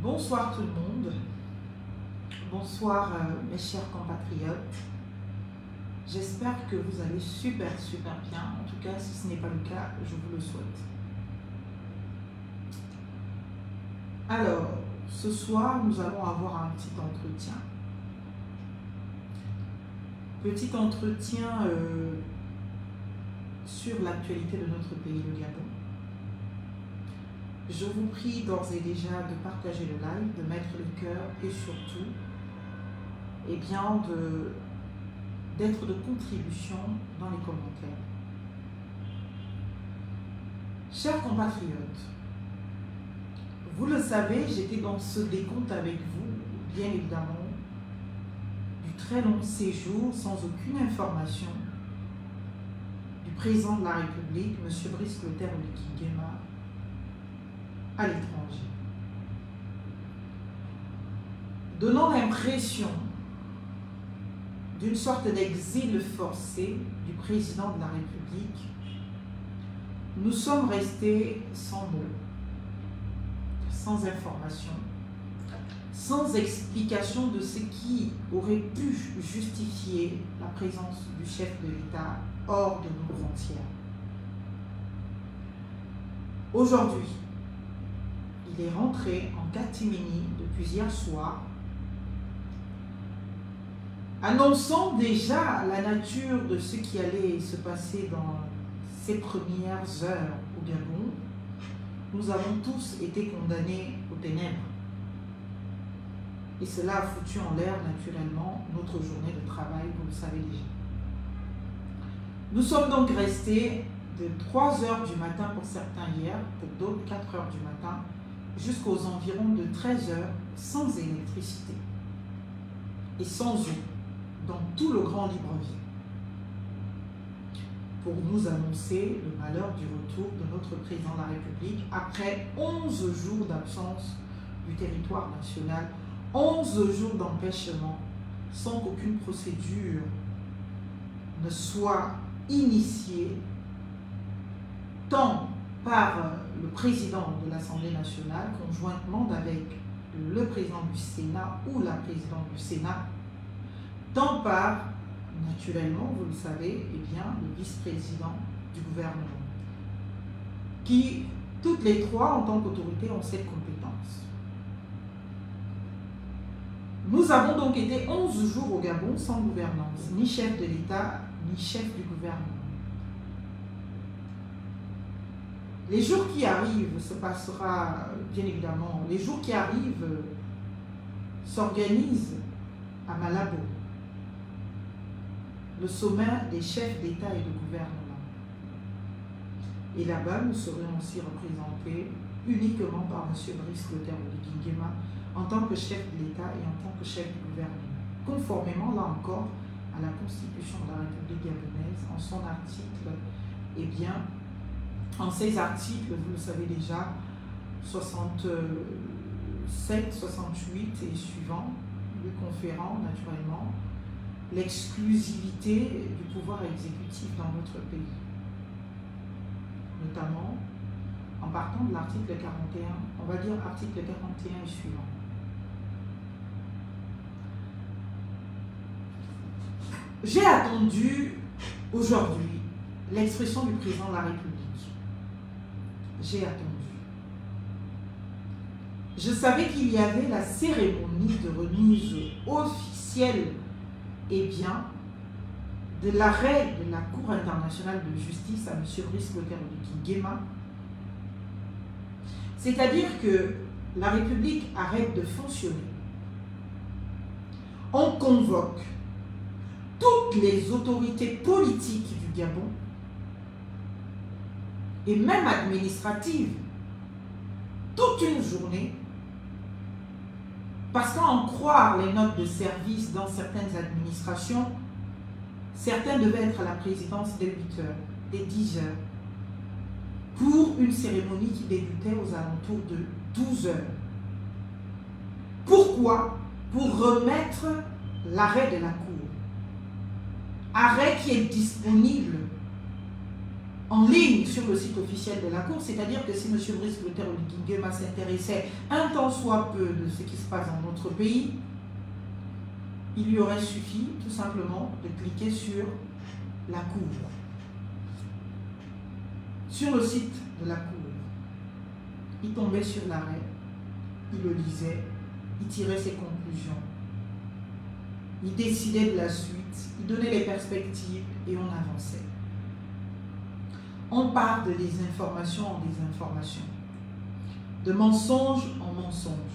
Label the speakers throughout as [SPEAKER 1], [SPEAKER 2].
[SPEAKER 1] Bonsoir tout le monde, bonsoir mes chers compatriotes. J'espère que vous allez super bien. En tout cas, si ce n'est pas le cas, je vous le souhaite. Alors, ce soir, nous allons avoir un petit entretien. Petit entretien sur l'actualité de notre pays, le Gabon. Je vous prie d'ores et déjà de partager le live, de mettre le cœur et surtout, eh bien, d'être de contribution dans les commentaires. Chers compatriotes, vous le savez, j'étais dans ce décompte avec vous, bien évidemment, du très long séjour sans aucune information du président de la République, M. Brice Clotaire Oligui Nguema, à l'étranger, donnant l'impression d'une sorte d'exil forcé du président de la République. Nous sommes restés sans mots, sans information, sans explication de ce qui aurait pu justifier la présence du chef de l'État hors de nos frontières. Aujourd'hui, il est rentré en catimini depuis hier soir, annonçant déjà la nature de ce qui allait se passer dans ces premières heures au Gabon. Nous avons tous été condamnés aux ténèbres. Et cela a foutu en l'air naturellement notre journée de travail, vous le savez déjà. Nous sommes donc restés de 3 h du matin pour certains hier, pour d'autres 4 h du matin, jusqu'aux environs de 13 h sans électricité et sans eau dans tout le Grand Libreville pour nous annoncer le malheur du retour de notre président de la République après 11 jours d'absence du territoire national, 11 jours d'empêchement sans qu'aucune procédure ne soit initiée tant par le président de l'Assemblée nationale, conjointement avec le président du Sénat ou la présidente du Sénat, tant par, naturellement, vous le savez, eh bien, le vice-président du gouvernement, qui, toutes les trois, en tant qu'autorité, ont cette compétence. Nous avons donc été 11 jours au Gabon sans gouvernance, ni chef de l'État, ni chef du gouvernement. Les jours qui arrivent, se passera bien évidemment, les jours qui arrivent s'organisent à Malabo, le sommet des chefs d'État et de gouvernement. Et là-bas, nous serons aussi représentés uniquement par M. Brice Clotaire Oligui Nguema en tant que chef de l'État et en tant que chef du gouvernement, conformément là encore à la Constitution de la République gabonaise, en son article, eh bien, en ces articles, vous le savez déjà, 67, 68 et suivants, lui conférant naturellement l'exclusivité du pouvoir exécutif dans notre pays, notamment en partant de l'article 41, on va dire article 41 et suivant. J'ai attendu aujourd'hui l'expression du président de la République. J'ai attendu. Je savais qu'il y avait la cérémonie de remise officielle, eh bien, de l'arrêt de la Cour internationale de justice à M. Brice Clotaire Oligui Nguema. C'est-à-dire que la République arrête de fonctionner. On convoque toutes les autorités politiques du Gabon et même administratives toute une journée, parce qu'à en croire les notes de service dans certaines administrations, certains devaient être à la présidence dès 8 h, dès 10 h, pour une cérémonie qui débutait aux alentours de 12 h. Pourquoi? Pour remettre l'arrêt de la Cour. Arrêt qui est disponible en ligne sur le site officiel de la Cour, c'est-à-dire que si M. Brice Clotaire Oligui s'intéressait un tant soit peu de ce qui se passe dans notre pays, il lui aurait suffi tout simplement de cliquer sur la Cour. Sur le site de la Cour, il tombait sur l'arrêt, il le lisait, il tirait ses conclusions, il décidait de la suite, il donnait les perspectives et on avançait. On part de désinformation en désinformation, de mensonge en mensonge.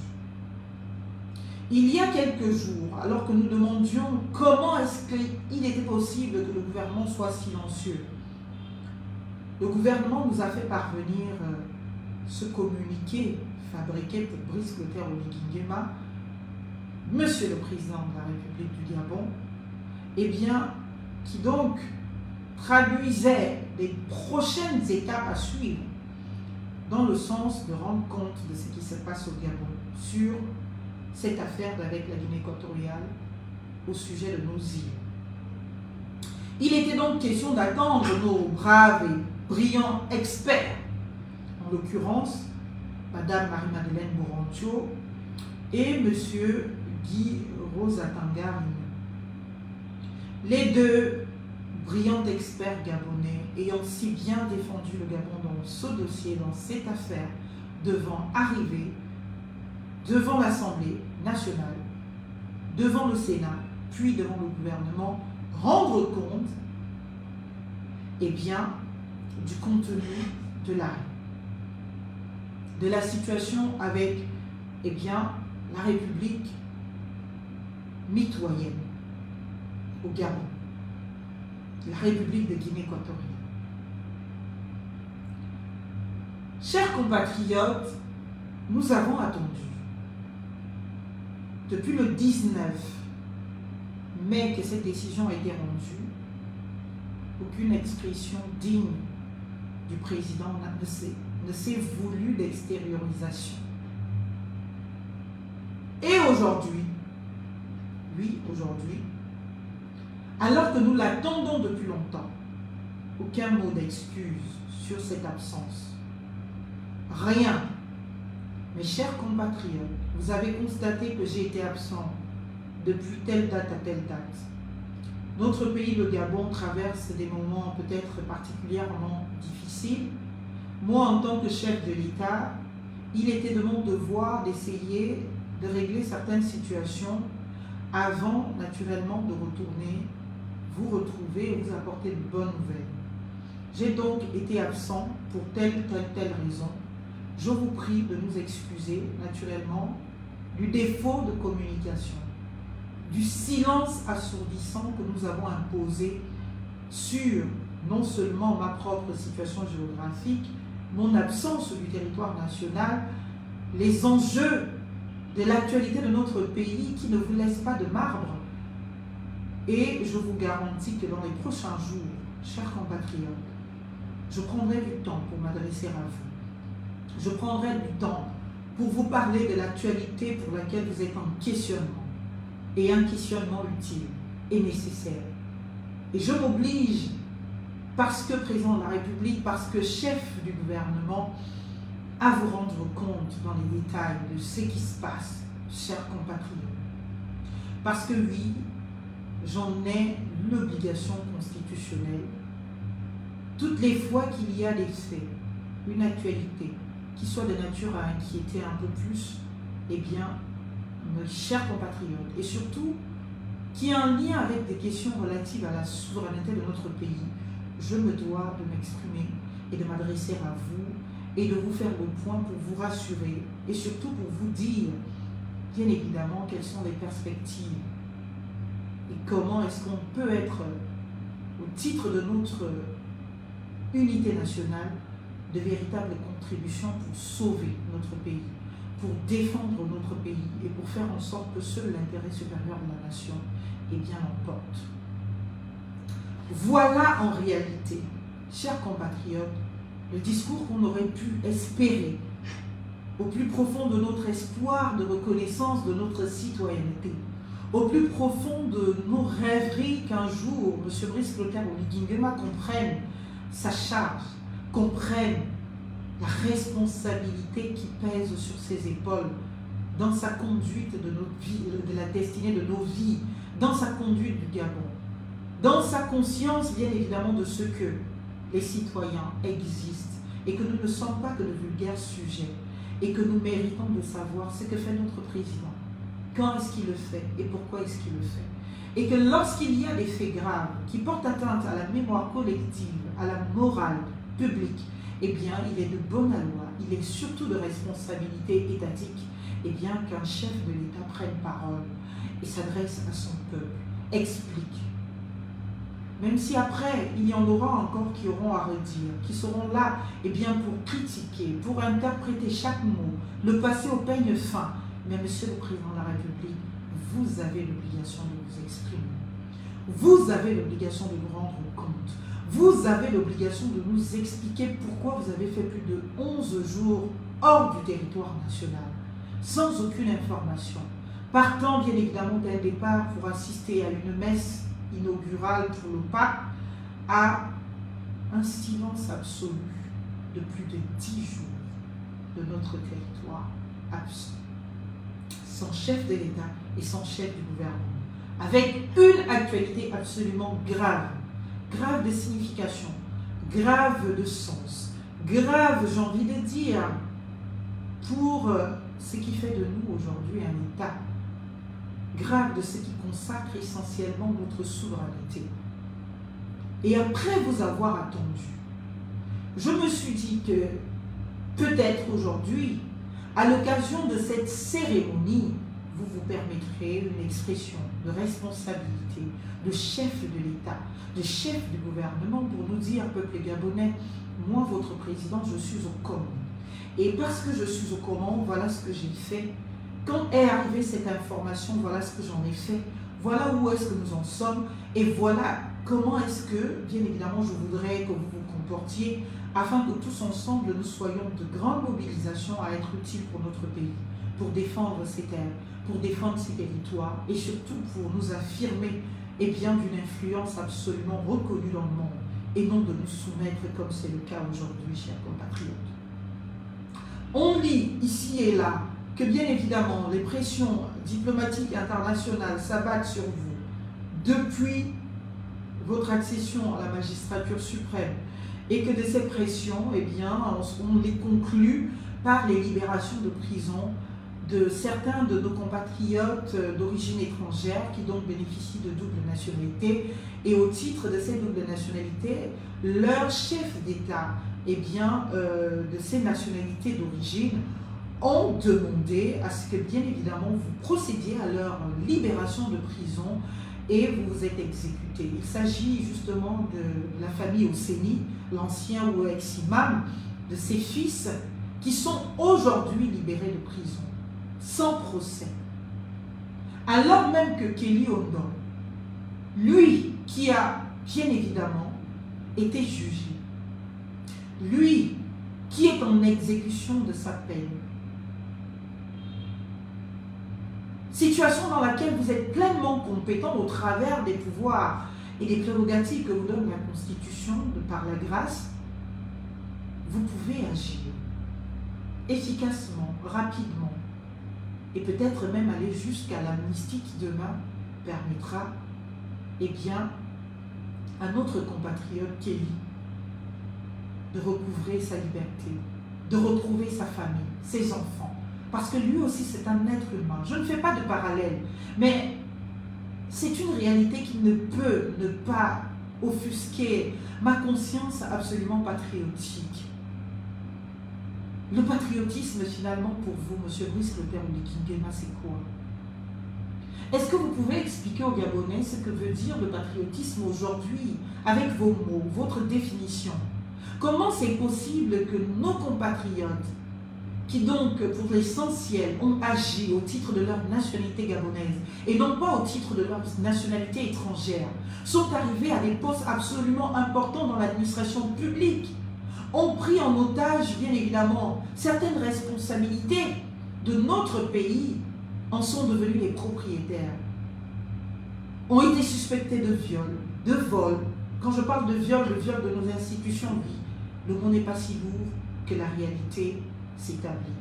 [SPEAKER 1] Il y a quelques jours, alors que nous demandions comment est-ce qu'il était possible que le gouvernement soit silencieux, le gouvernement nous a fait parvenir ce communiqué fabriqué pour Brice Clotaire Oligui Nguema, Monsieur le Président de la République du Gabon, eh bien, qui donc traduisait les prochaines étapes à suivre dans le sens de rendre compte de ce qui se passe au Gabon sur cette affaire avec la Guinée équatoriale au sujet de nos îles. Il était donc question d'attendre nos braves et brillants experts, en l'occurrence Madame Marie-Madeleine Bourantio et Monsieur Guy Rosatanga. Les deux brillants experts gabonais ayant si bien défendu le Gabon dans ce dossier, dans cette affaire, devant arriver devant l'Assemblée nationale, devant le Sénat, puis devant le gouvernement, rendre compte eh bien, du contenu de l'arrêt, de la situation avec eh bien, la République mitoyenne au Gabon, la République de Guinée équatoriale. Chers compatriotes, nous avons attendu depuis le 19 mai que cette décision a été rendue. Aucune expression digne du président ne s'est voulu d'extériorisation. Et aujourd'hui, oui, aujourd'hui, alors que nous l'attendons depuis longtemps, aucun mot d'excuse sur cette absence. Rien. Mes chers compatriotes, vous avez constaté que j'ai été absent depuis telle date à telle date. Notre pays, le Gabon, traverse des moments peut-être particulièrement difficiles. Moi, en tant que chef de l'État, il était de mon devoir d'essayer de régler certaines situations avant, naturellement, de retourner vous retrouver et vous apporter de bonnes nouvelles. J'ai donc été absent pour telle raison. Je vous prie de nous excuser, naturellement, du défaut de communication, du silence assourdissant que nous avons imposé sur non seulement ma propre situation géographique, mon absence du territoire national, les enjeux de l'actualité de notre pays qui ne vous laissent pas de marbre. Et je vous garantis que dans les prochains jours, chers compatriotes, je prendrai du temps pour m'adresser à vous. Je prendrai du temps pour vous parler de l'actualité pour laquelle vous êtes en questionnement, et un questionnement utile et nécessaire. Et je m'oblige, parce que président de la République, parce que chef du gouvernement, à vous rendre compte dans les détails de ce qui se passe, chers compatriotes. Parce que oui, j'en ai l'obligation constitutionnelle. Toutes les fois qu'il y a des faits, une actualité, qui soit de nature à inquiéter un peu plus, eh bien, mes chers compatriotes, et surtout, qui a un lien avec des questions relatives à la souveraineté de notre pays, je me dois de m'exprimer et de m'adresser à vous et de vous faire le point pour vous rassurer et surtout pour vous dire, bien évidemment, quelles sont les perspectives et comment est-ce qu'on peut être, au titre de notre unité nationale, de véritables contributions pour sauver notre pays, pour défendre notre pays et pour faire en sorte que seul l'intérêt supérieur de la nation eh bien, l'emporte. Voilà en réalité, chers compatriotes, le discours qu'on aurait pu espérer au plus profond de notre espoir de reconnaissance de notre citoyenneté, au plus profond de nos rêveries qu'un jour M. Brice Clotaire Oligui Nguema comprenne sa charge, comprenne la responsabilité qui pèse sur ses épaules dans sa conduite de notre vie, de la destinée de nos vies, dans sa conduite du Gabon, dans sa conscience bien évidemment de ce que les citoyens existent et que nous ne sommes pas que de vulgaires sujets et que nous méritons de savoir ce que fait notre président, quand est-ce qu'il le fait et pourquoi est-ce qu'il le fait. Et que lorsqu'il y a des faits graves qui portent atteinte à la mémoire collective, à la morale publique, eh bien, il est de bonne loi, il est surtout de responsabilité étatique, eh bien, qu'un chef de l'État prenne parole et s'adresse à son peuple, explique. Même si après, il y en aura encore qui auront à redire, qui seront là, eh bien, pour critiquer, pour interpréter chaque mot, le passer au peigne fin. Mais Monsieur le Président de la République, vous avez l'obligation de vous exprimer. Vous avez l'obligation de nous rendre compte. Vous avez l'obligation de nous expliquer pourquoi vous avez fait plus de 11 jours hors du territoire national, sans aucune information, partant bien évidemment d'un départ pour assister à une messe inaugurale pour le pape, à un silence absolu de plus de 10 jours de notre territoire absent, sans chef de l'État et sans chef du gouvernement, avec une actualité absolument grave, grave de signification, grave de sens, grave, j'ai envie de dire, pour ce qui fait de nous aujourd'hui un État, grave de ce qui consacre essentiellement notre souveraineté. Et après vous avoir attendu, je me suis dit que peut-être aujourd'hui, à l'occasion de cette cérémonie, vous vous permettrez une expression de responsabilité, de chef de l'État, de chef du gouvernement pour nous dire, peuple gabonais, moi, votre président, je suis aux commandes. Et parce que je suis aux commandes, voilà ce que j'ai fait. Quand est arrivée cette information, voilà ce que j'en ai fait. Voilà où est-ce que nous en sommes. Et voilà comment est-ce que, bien évidemment, je voudrais que vous vous comportiez afin que tous ensemble, nous soyons de grande mobilisation à être utiles pour notre pays, pour défendre ses terres, pour défendre ses territoires et surtout pour nous affirmer eh bien, d'une influence absolument reconnue dans le monde et non de nous soumettre comme c'est le cas aujourd'hui, chers compatriotes. On lit ici et là que bien évidemment les pressions diplomatiques internationales s'abattent sur vous depuis votre accession à la magistrature suprême et que de ces pressions, eh bien, on les conclut par les libérations de prison de certains de nos compatriotes d'origine étrangère qui donc bénéficient de double nationalité et au titre de ces doubles nationalités, leur chef d'État eh bien, de ces nationalités d'origine ont demandé à ce que bien évidemment vous procédiez à leur libération de prison et vous vous êtes exécuté. Il s'agit justement de la famille Osseni, l'ancien ou ex-imam, de ses fils qui sont aujourd'hui libérés de prison, sans procès. Alors même que Kelly Ondon, lui qui a bien évidemment été jugé, lui qui est en exécution de sa peine, situation dans laquelle vous êtes pleinement compétent au travers des pouvoirs et des prérogatives que vous donne la Constitution de par la grâce, vous pouvez agir efficacement, rapidement, et peut-être même aller jusqu'à l'amnistie qui demain permettra eh bien, à notre compatriote Kelly de recouvrer sa liberté, de retrouver sa famille, ses enfants. Parce que lui aussi, c'est un être humain. Je ne fais pas de parallèle, mais c'est une réalité qui ne peut ne pas offusquer ma conscience absolument patriotique. Le patriotisme, finalement, pour vous, M. Brice Clotaire Oligui Nguema, c'est quoi? Est-ce que vous pouvez expliquer aux Gabonais ce que veut dire le patriotisme aujourd'hui, avec vos mots, votre définition? Comment c'est possible que nos compatriotes, qui donc, pour l'essentiel, ont agi au titre de leur nationalité gabonaise et non pas au titre de leur nationalité étrangère, sont arrivés à des postes absolument importants dans l'administration publique, ont pris en otage, bien évidemment, certaines responsabilités de notre pays, en sont devenus les propriétaires, ont été suspectés de viol, de vol, Quand je parle de viol, le viol de nos institutions, oui, le mot n'est pas si lourd que la réalité s'établit.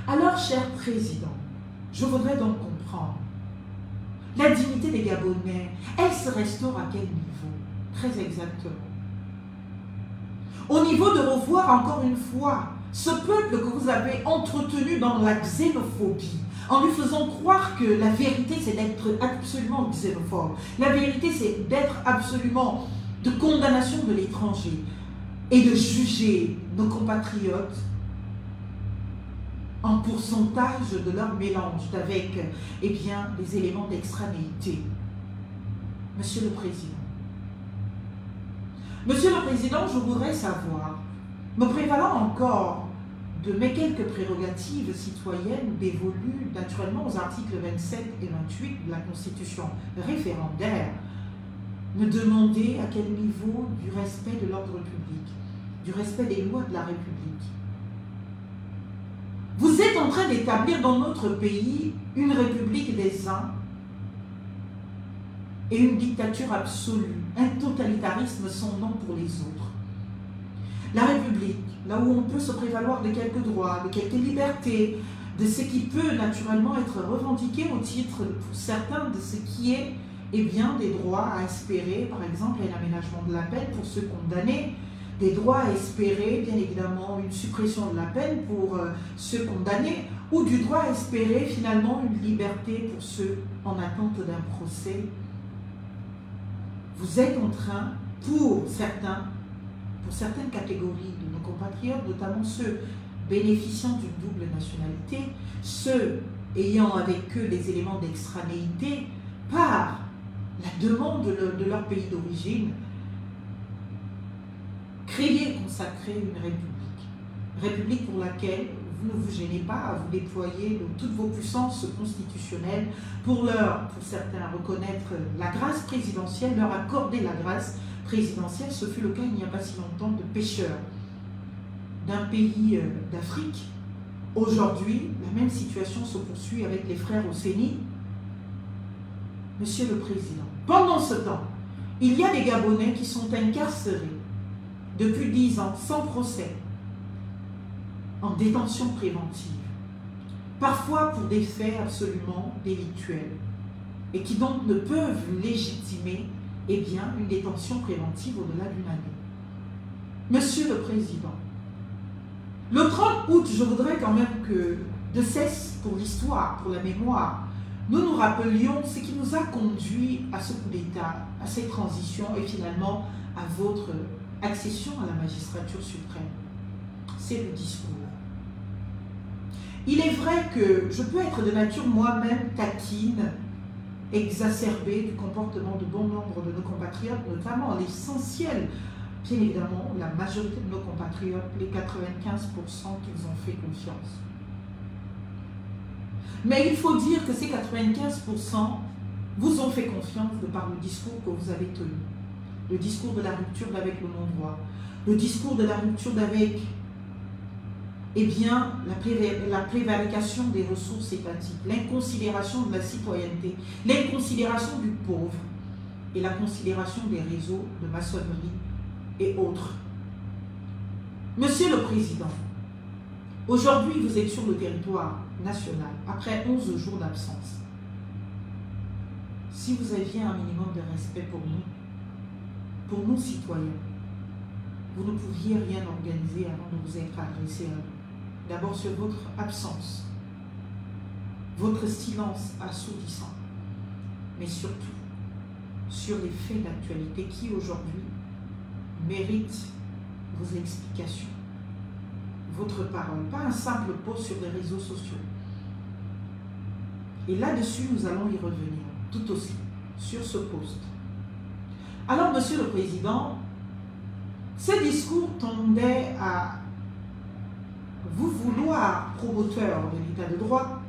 [SPEAKER 1] Alors, cher Président, je voudrais donc comprendre, la dignité des Gabonais, elle se restaure à quel niveau? Très exactement. Au niveau de revoir encore une fois ce peuple que vous avez entretenu dans la xénophobie, en lui faisant croire que la vérité c'est d'être absolument xénophobe. La vérité c'est d'être absolument de condamnation de l'étranger et de juger nos compatriotes en pourcentage de leur mélange avec eh bien, les éléments d'extranéité. Monsieur le Président. Monsieur le Président, je voudrais savoir, me prévalant encore de mes quelques prérogatives citoyennes dévolues naturellement aux articles 27 et 28 de la Constitution référendaire, me demander à quel niveau du respect de l'ordre public, du respect des lois de la République. Vous êtes en train d'établir dans notre pays une république des uns et une dictature absolue, un totalitarisme sans nom pour les autres. La République, là où on peut se prévaloir de quelques droits, de quelques libertés, de ce qui peut naturellement être revendiqué au titre, pour certains, de ce qui est eh bien, des droits à espérer, par exemple un aménagement de la peine pour ceux condamnés, des droits à espérer, bien évidemment, une suppression de la peine pour ceux condamnés, ou du droit à espérer finalement une liberté pour ceux en attente d'un procès. Vous êtes en train, pour certaines catégories de nos compatriotes, notamment ceux bénéficiant d'une double nationalité, ceux ayant avec eux des éléments d'extranéité, par la demande de leur pays d'origine, créer, consacrer une république. République pour laquelle vous ne vous gênez pas à vous déployer toutes vos puissances constitutionnelles pour certains, reconnaître la grâce présidentielle, leur accorder la grâce présidentielle. Ce fut le cas il n'y a pas si longtemps de pêcheurs d'un pays d'Afrique. Aujourd'hui, la même situation se poursuit avec les frères Osseni. Monsieur le Président, pendant ce temps, il y a des Gabonais qui sont incarcérés depuis 10 ans, sans procès, en détention préventive, parfois pour des faits absolument délictuels, et qui donc ne peuvent légitimer eh bien, une détention préventive au-delà d'une année. Monsieur le Président, le 30 août, je voudrais quand même que, de cesse pour l'histoire, pour la mémoire, nous nous rappelions ce qui nous a conduit à ce coup d'État, à cette transition et finalement à votre accession à la magistrature suprême. C'est le discours. Il est vrai que je peux être de nature moi-même taquine, exacerbée du comportement de bon nombre de nos compatriotes, notamment l'essentiel, bien évidemment, la majorité de nos compatriotes, les 95% qu'ils ont fait confiance. Mais il faut dire que ces 95% vous ont fait confiance de par le discours que vous avez tenu. Le discours de la rupture avec le non-droit, le discours de la rupture avec eh bien, la prévarication des ressources étatiques, l'inconsidération de la citoyenneté, l'inconsidération du pauvre et la considération des réseaux de maçonnerie et autres. Monsieur le Président, aujourd'hui vous êtes sur le territoire national, après 11 jours d'absence. Si vous aviez un minimum de respect pour nous citoyens, vous ne pouviez rien organiser avant de vous être adressé à nous. D'abord sur votre absence, votre silence assourdissant, mais surtout sur les faits d'actualité qui aujourd'hui méritent vos explications, votre parole, pas un simple post sur les réseaux sociaux. Et là-dessus, nous allons y revenir, tout aussi, sur ce post. Alors, Monsieur le Président, ce discours tendait à vous vouloir promoteur de l'état de droit,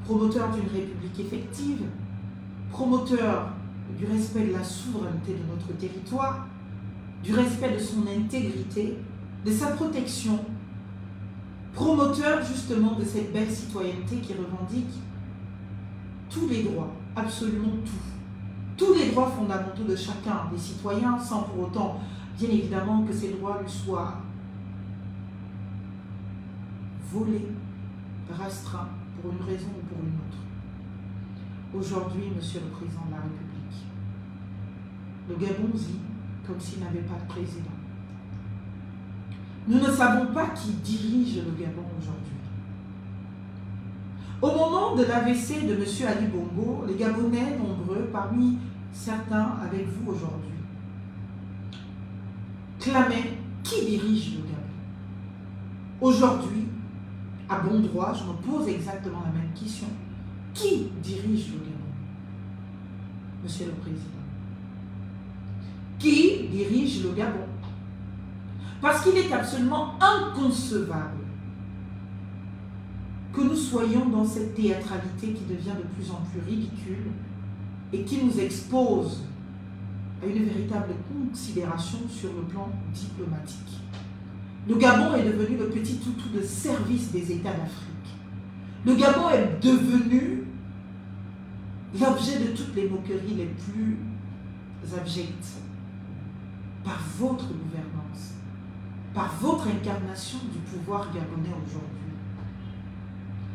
[SPEAKER 1] promoteur d'une république effective, promoteur du respect de la souveraineté de notre territoire, du respect de son intégrité, de sa protection, promoteur justement de cette belle citoyenneté qui revendique tous les droits, absolument tout, tous les droits fondamentaux de chacun des citoyens, sans pour autant, bien évidemment, que ces droits lui soient volés, restreints, pour une raison ou pour une autre. Aujourd'hui, Monsieur le Président de la République, le Gabon vit comme s'il n'avait pas de président. Nous ne savons pas qui dirige le Gabon aujourd'hui. Au moment de l'AVC de M. Ali Bongo, les Gabonais nombreux, parmi certains avec vous aujourd'hui, clamaient qui dirige le Gabon. Aujourd'hui, à bon droit, je me pose exactement la même question. Qui dirige le Gabon? Monsieur le Président. Qui dirige le Gabon? Parce qu'il est absolument inconcevable que nous soyons dans cette théâtralité qui devient de plus en plus ridicule et qui nous expose à une véritable considération sur le plan diplomatique. Le Gabon est devenu le petit toutou de service des États d'Afrique. Le Gabon est devenu l'objet de toutes les moqueries les plus abjectes par votre gouvernance, par votre incarnation du pouvoir gabonais aujourd'hui,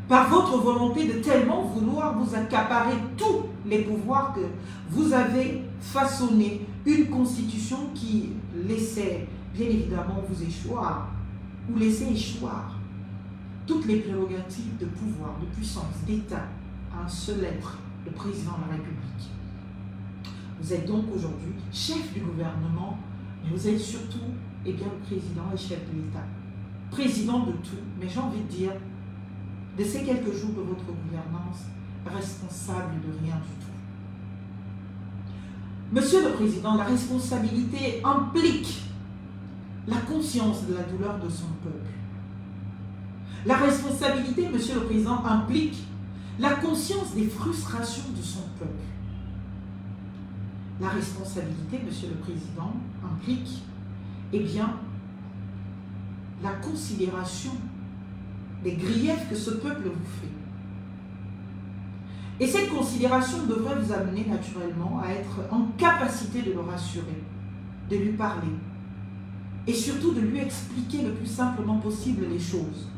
[SPEAKER 1] par votre volonté de tellement vouloir vous accaparer tous les pouvoirs que vous avez façonné une constitution qui laissait bien évidemment vous échoir ou laisser échoir toutes les prérogatives de pouvoir, de puissance, d'État à un seul être, le président de la République. Vous êtes donc aujourd'hui chef du gouvernement, mais vous êtes surtout le président et chef de l'État. Président de tout, mais j'ai envie de dire, de ces quelques jours de votre gouvernance, responsable de rien du tout. Monsieur le Président, la responsabilité implique la conscience de la douleur de son peuple. La responsabilité, Monsieur le Président, implique la conscience des frustrations de son peuple. La responsabilité, Monsieur le Président, implique, la considération des griefs que ce peuple vous fait. Et cette considération devrait vous amener naturellement à être en capacité de le rassurer, de lui parler, et surtout de lui expliquer le plus simplement possible les choses,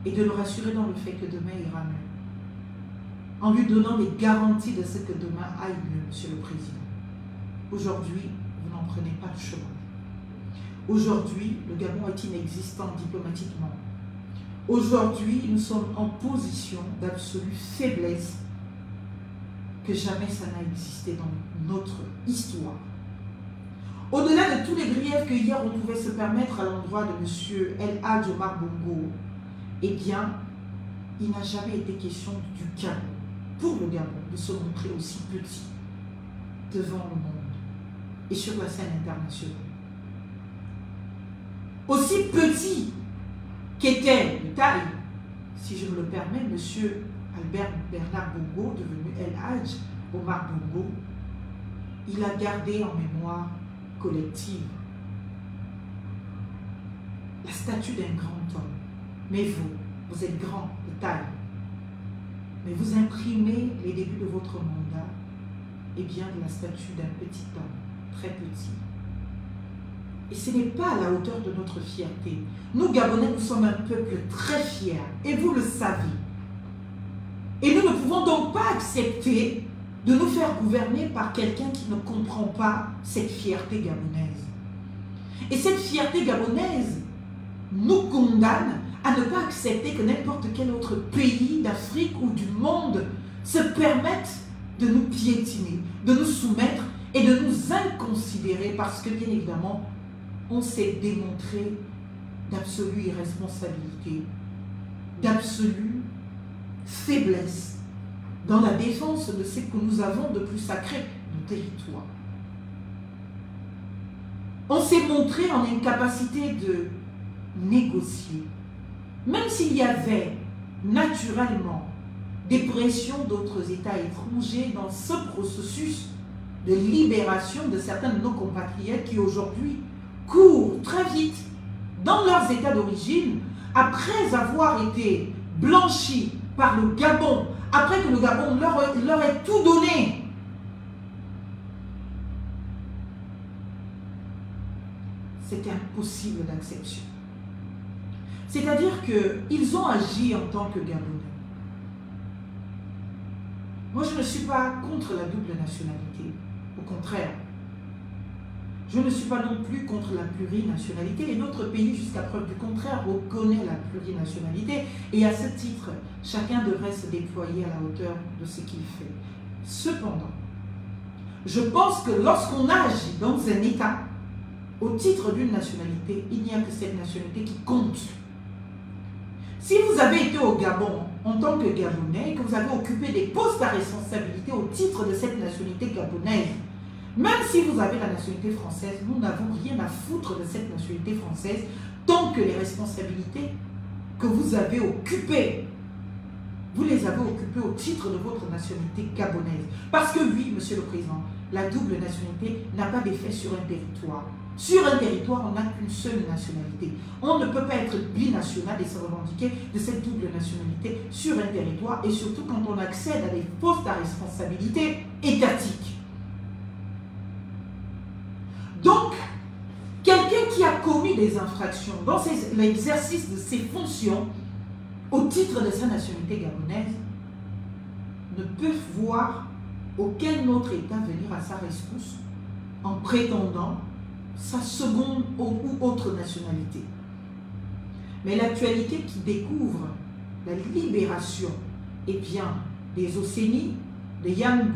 [SPEAKER 1] et de le rassurer dans le fait que demain ira mieux, en lui donnant les garanties de ce que demain aille mieux, Monsieur le Président. Aujourd'hui, vous n'en prenez pas le chemin. Aujourd'hui, le Gabon est inexistant diplomatiquement. Aujourd'hui, nous sommes en position d'absolue faiblesse que jamais ça n'a existé dans notre histoire. Au-delà de tous les griefs que hier on pouvait se permettre à l'endroit de M. El Hadj Omar Bongo, il n'a jamais été question du Gabon, pour le Gabon, de se montrer aussi petit devant le monde et sur la scène internationale. Aussi petit qu'était de taille, si je me le permets, M. Albert Bernard Bongo, devenu El Hadj Omar Bongo, il a gardé en mémoire collective la statue d'un grand homme. Mais vous êtes grand de taille, mais vous imprimez les débuts de votre mandat, de la statue d'un petit homme, très petit. Et ce n'est pas à la hauteur de notre fierté. Nous, Gabonais, nous sommes un peuple très fier, et vous le savez. Et nous ne pouvons donc pas accepter de nous faire gouverner par quelqu'un qui ne comprend pas cette fierté gabonaise. Et cette fierté gabonaise nous condamne à ne pas accepter que n'importe quel autre pays d'Afrique ou du monde se permette de nous piétiner, de nous soumettre et de nous inconsidérer parce que, bien évidemment, on s'est démontré d'absolue irresponsabilité, d'absolue faiblesse dans la défense de ce que nous avons de plus sacré, nos territoires. On s'est montré en incapacité de négocier, même s'il y avait naturellement des pressions d'autres États étrangers dans ce processus de libération de certains de nos compatriotes qui aujourd'hui courent très vite dans leurs États d'origine après avoir été blanchis par le Gabon, après que le Gabon leur ait tout donné c'était impossible d'acception. C'est-à-dire qu'ils ont agi en tant que Gabonais. Moi, je ne suis pas contre la double nationalité. Au contraire. Je ne suis pas non plus contre la plurinationalité. Et notre pays, jusqu'à preuve du contraire, reconnaît la plurinationalité. Et à ce titre, chacun devrait se déployer à la hauteur de ce qu'il fait. Cependant, je pense que lorsqu'on agit dans un État, au titre d'une nationalité, il n'y a que cette nationalité qui compte. Si vous avez été au Gabon en tant que Gabonais et que vous avez occupé des postes à responsabilité au titre de cette nationalité gabonaise, même si vous avez la nationalité française, nous n'avons rien à foutre de cette nationalité française tant que les responsabilités que vous avez occupées, vous les avez occupées au titre de votre nationalité gabonaise. Parce que oui, Monsieur le Président, la double nationalité n'a pas d'effet sur un territoire. Sur un territoire, on n'a qu'une seule nationalité. On ne peut pas être binational et se revendiquer de cette double nationalité sur un territoire, et surtout quand on accède à des postes à responsabilité étatique. Donc, quelqu'un qui a commis des infractions dans l'exercice de ses fonctions au titre de sa nationalité gabonaise ne peut voir aucun autre État venir à sa rescousse en prétendant sa seconde ou autre nationalité. Mais l'actualité qui découvre la libération des Océanies, des Yang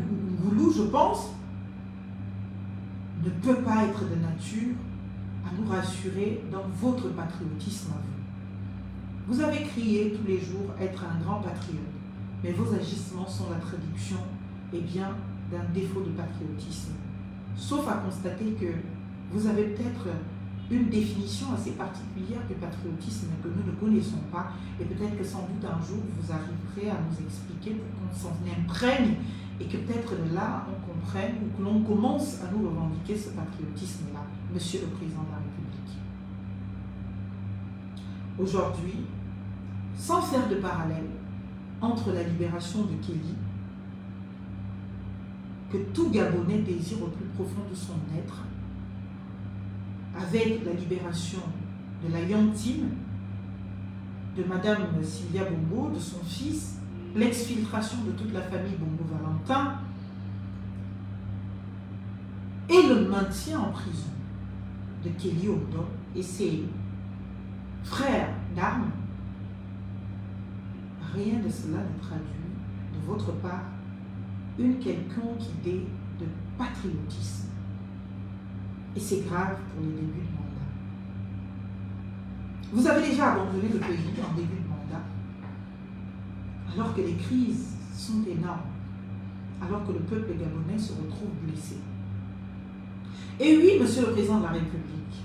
[SPEAKER 1] Ngoulou, je pense, ne peut pas être de nature à nous rassurer dans votre patriotisme à vous. Vous avez crié tous les jours être un grand patriote, mais vos agissements sont la traduction d'un défaut de patriotisme. Sauf à constater que vous avez peut-être une définition assez particulière du patriotisme que nous ne connaissons pas, et peut-être que sans doute un jour vous arriverez à nous expliquer pour qu'on s'en imprègne et que peut-être là on comprenne ou que l'on commence à nous revendiquer ce patriotisme-là, Monsieur le Président de la République. Aujourd'hui, sans faire de parallèle entre la libération de Kelly, que tout Gabonais désire au plus profond de son être, avec la libération de la Yantine, de Madame Sylvia Bongo, de son fils, l'exfiltration de toute la famille Bongo-Valentin et le maintien en prison de Kelly Ondo et ses frères d'armes, rien de cela ne traduit de votre part une quelconque idée de patriotisme. Et c'est grave pour le début de mandat. Vous avez déjà abandonné le pays en début de mandat, alors que les crises sont énormes, alors que le peuple gabonais se retrouve blessé. Et oui, Monsieur le Président de la République,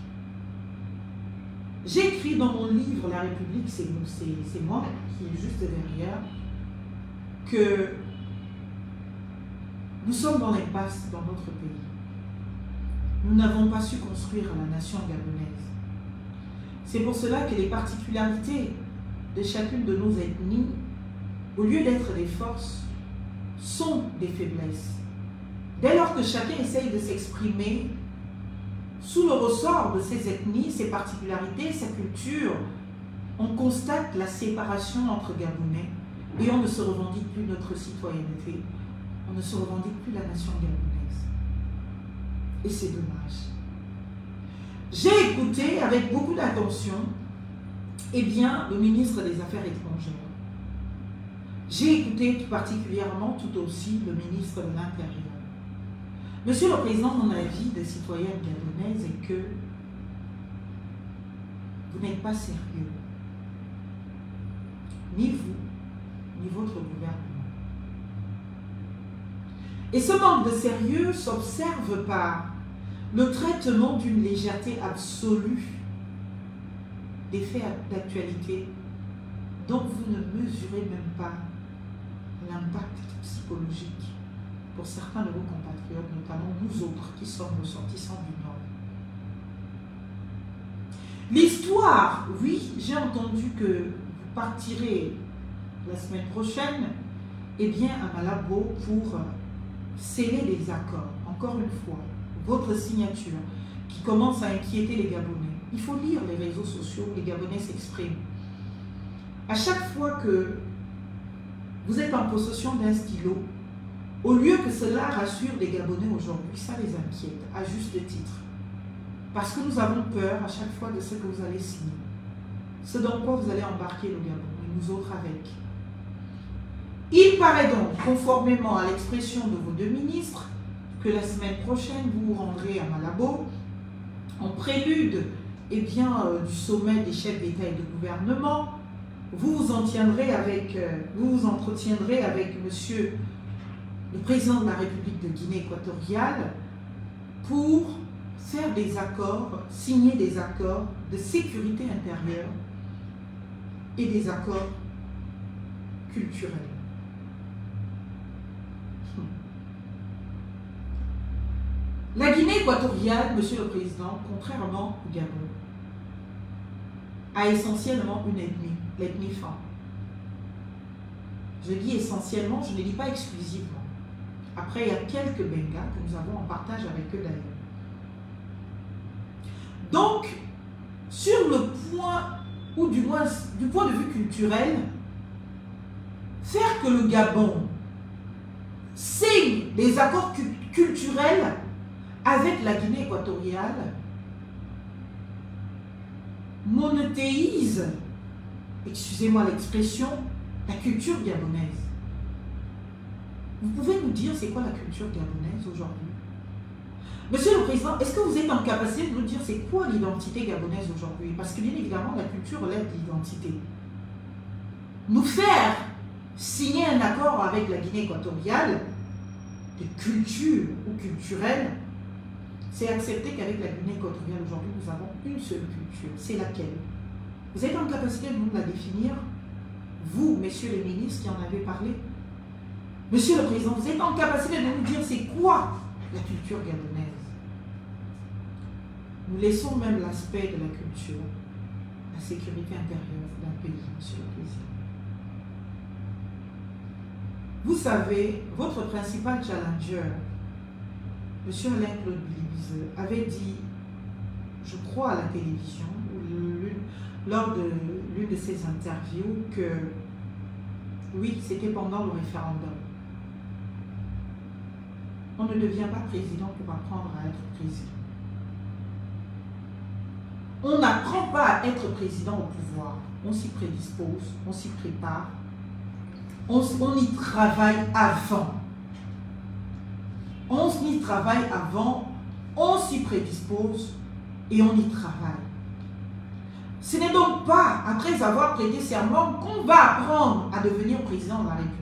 [SPEAKER 1] j'ai écrit dans mon livre « La République, c'est moi » qui est juste derrière, que nous sommes dans l'impasse dans notre pays. Nous n'avons pas su construire la nation gabonaise. C'est pour cela que les particularités de chacune de nos ethnies, au lieu d'être des forces, sont des faiblesses. Dès lors que chacun essaye de s'exprimer sous le ressort de ses ethnies, ses particularités, sa culture, on constate la séparation entre Gabonais et on ne se revendique plus notre citoyenneté, on ne se revendique plus la nation gabonaise. Et c'est dommage. J'ai écouté avec beaucoup d'attention le ministre des Affaires étrangères. J'ai écouté tout particulièrement tout aussi le ministre de l'Intérieur. Monsieur le Président, mon avis de citoyenne gabonaise est que vous n'êtes pas sérieux. Ni vous, ni votre gouvernement. Et ce manque de sérieux s'observe par le traitement d'une légèreté absolue des faits d'actualité dont vous ne mesurez même pas l'impact psychologique pour certains de vos compatriotes, notamment nous autres qui sommes ressortissants du Nord. L'histoire, oui, j'ai entendu que vous partirez la semaine prochaine à Malabo pour sceller les accords, encore une fois, votre signature. qui commence à inquiéter les Gabonais. Il faut lire les réseaux sociaux, les Gabonais s'expriment. À chaque fois que vous êtes en possession d'un stylo, au lieu que cela rassure les Gabonais aujourd'hui, ça les inquiète, à juste titre. Parce que nous avons peur à chaque fois de ce que vous allez signer. Ce dans quoi vous allez embarquer le Gabon, et nous autres avec. Il paraît donc, conformément à l'expression de vos deux ministres, que la semaine prochaine, vous vous rendrez à Malabo, en prélude du sommet des chefs d'État et de gouvernement. Vous vous entretiendrez avec monsieur le président de la République de Guinée équatoriale pour faire des accords, signer des accords de sécurité intérieure et des accords culturels. La Guinée équatoriale, monsieur le président, contrairement au Gabon, a essentiellement une ethnie, l'ethnie Fan. Je dis essentiellement, je ne dis pas exclusivement. Après, il y a quelques Bengas que nous avons en partage avec eux d'ailleurs. Donc, sur le point, ou du moins du point de vue culturel, faire que le Gabon signe des accords culturels avec la Guinée équatoriale monothéise, excusez-moi l'expression, la culture gabonaise. Vous pouvez nous dire c'est quoi la culture gabonaise aujourd'hui? Monsieur le Président, est-ce que vous êtes en capacité de nous dire c'est quoi l'identité gabonaise aujourd'hui? Parce que bien évidemment, la culture relève de l'identité. Nous faire signer un accord avec la Guinée équatoriale, de culture ou culturelle, c'est accepter qu'avec la Guinée équatoriale aujourd'hui, nous avons une seule culture. C'est laquelle? Vous êtes en capacité de nous la définir? Vous, messieurs les ministres qui en avez parlé? Monsieur le Président, vous êtes en capacité de nous dire c'est quoi la culture gabonaise? Nous laissons même l'aspect de la culture, la sécurité intérieure d'un pays, monsieur le Président. Vous savez, votre principal challenger, monsieur Alain-Claude Bilibizeux, avait dit, je crois à la télévision, lors de l'une de ses interviews, que oui, c'était pendant le référendum. On ne devient pas président pour apprendre à être président. On n'apprend pas à être président au pouvoir. On s'y prédispose, on s'y prépare, on y travaille avant. On y travaille avant, on s'y prédispose et on y travaille. Ce n'est donc pas après avoir prêté serment qu'on va apprendre à devenir président de la République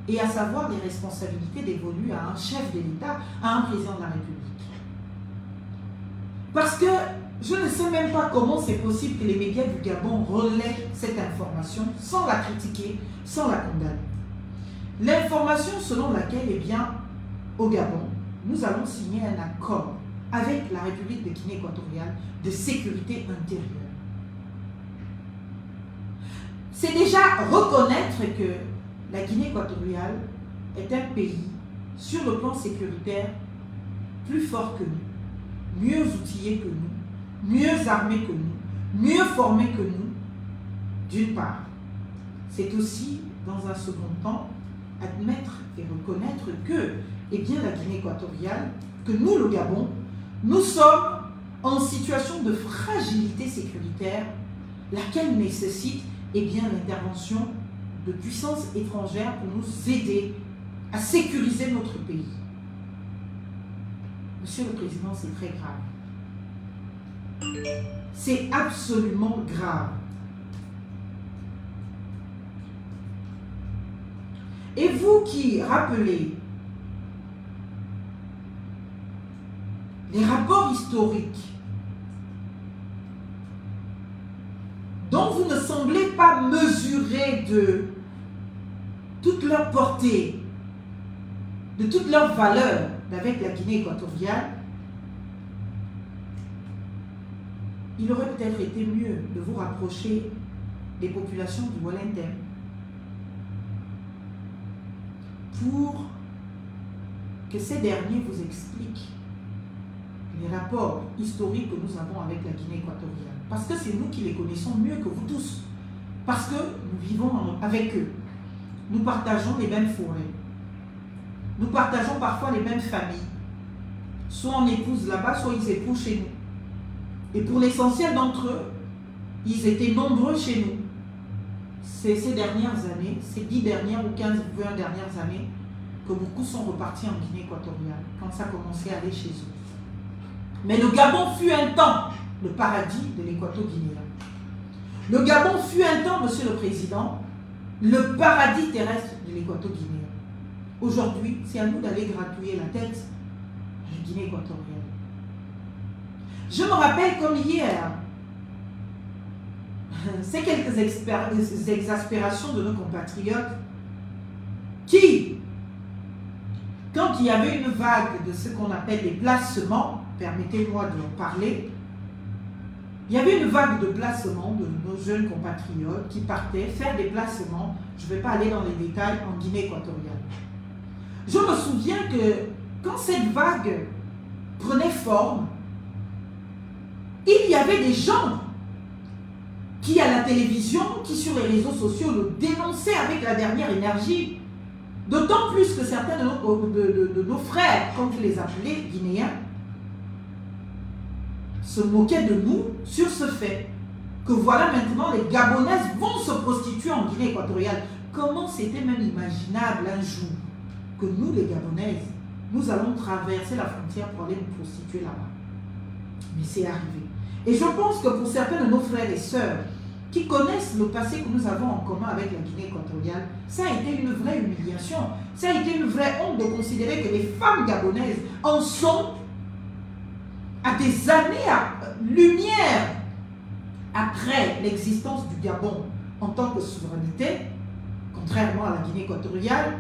[SPEAKER 1] et à savoir les responsabilités dévolues à un chef de l'État, à un président de la République. Parce que je ne sais même pas comment c'est possible que les médias du Gabon relaient cette information sans la critiquer, sans la condamner. L'information selon laquelle, eh bien, au Gabon, nous allons signer un accord avec la République de Guinée équatoriale de sécurité intérieure. C'est déjà reconnaître que la Guinée équatoriale est un pays, sur le plan sécuritaire, plus fort que nous, mieux outillé que nous, mieux armé que nous, mieux formé que nous, d'une part. C'est aussi, dans un second temps, admettre et reconnaître que, eh bien, la Guinée équatoriale, que nous, le Gabon, nous sommes en situation de fragilité sécuritaire, laquelle nécessite, eh bien, l'intervention de puissances étrangères pour nous aider à sécuriser notre pays. Monsieur le Président, c'est très grave. C'est absolument grave. Et vous qui rappelez les rapports historiques dont vous ne semblez pas mesurer de toute leur portée, de toute leur valeur avec la Guinée équatoriale, il aurait peut-être été mieux de vous rapprocher des populations du Walendem pour que ces derniers vous expliquent les rapports historiques que nous avons avec la Guinée équatoriale. Parce que c'est nous qui les connaissons mieux que vous tous. Parce que nous vivons avec eux. Nous partageons les mêmes forêts. Nous partageons parfois les mêmes familles. Soit on épouse là-bas, soit ils épousent chez nous. Et pour l'essentiel d'entre eux, ils étaient nombreux chez nous. C'est ces dernières années, ces 10 dernières ou 15 ou 20 dernières années, que beaucoup sont repartis en Guinée équatoriale, quand ça commençait à aller chez eux. Mais le Gabon fut un temps le paradis de l'équato-guinéen. Le Gabon fut un temps, Monsieur le Président, le paradis terrestre de l'équato-guinéen. Aujourd'hui, c'est à nous d'aller gratouiller la tête à la Guinée équatoriale. Je me rappelle comme hier, ces quelques exaspérations de nos compatriotes qui, quand il y avait une vague de ce qu'on appelle les placements, permettez-moi de en parler, il y avait une vague de placements de nos jeunes compatriotes qui partaient faire des placements, je ne vais pas aller dans les détails, en Guinée équatoriale. Je me souviens que quand cette vague prenait forme, il y avait des gens qui à la télévision, qui sur les réseaux sociaux le dénonçaient avec la dernière énergie. D'autant plus que certains de nos frères, comme vous les appelez, guinéens, se moquaient de nous sur ce fait. Que voilà maintenant les Gabonaises vont se prostituer en Guinée équatoriale. Comment c'était même imaginable un jour que nous les Gabonaises, nous allons traverser la frontière pour aller nous prostituer là-bas. Mais c'est arrivé. Et je pense que pour certains de nos frères et sœurs qui connaissent le passé que nous avons en commun avec la Guinée équatoriale, ça a été une vraie humiliation. Ça a été une vraie honte de considérer que les femmes gabonaises en sont à des années-lumière après l'existence du Gabon en tant que souveraineté, contrairement à la Guinée équatoriale,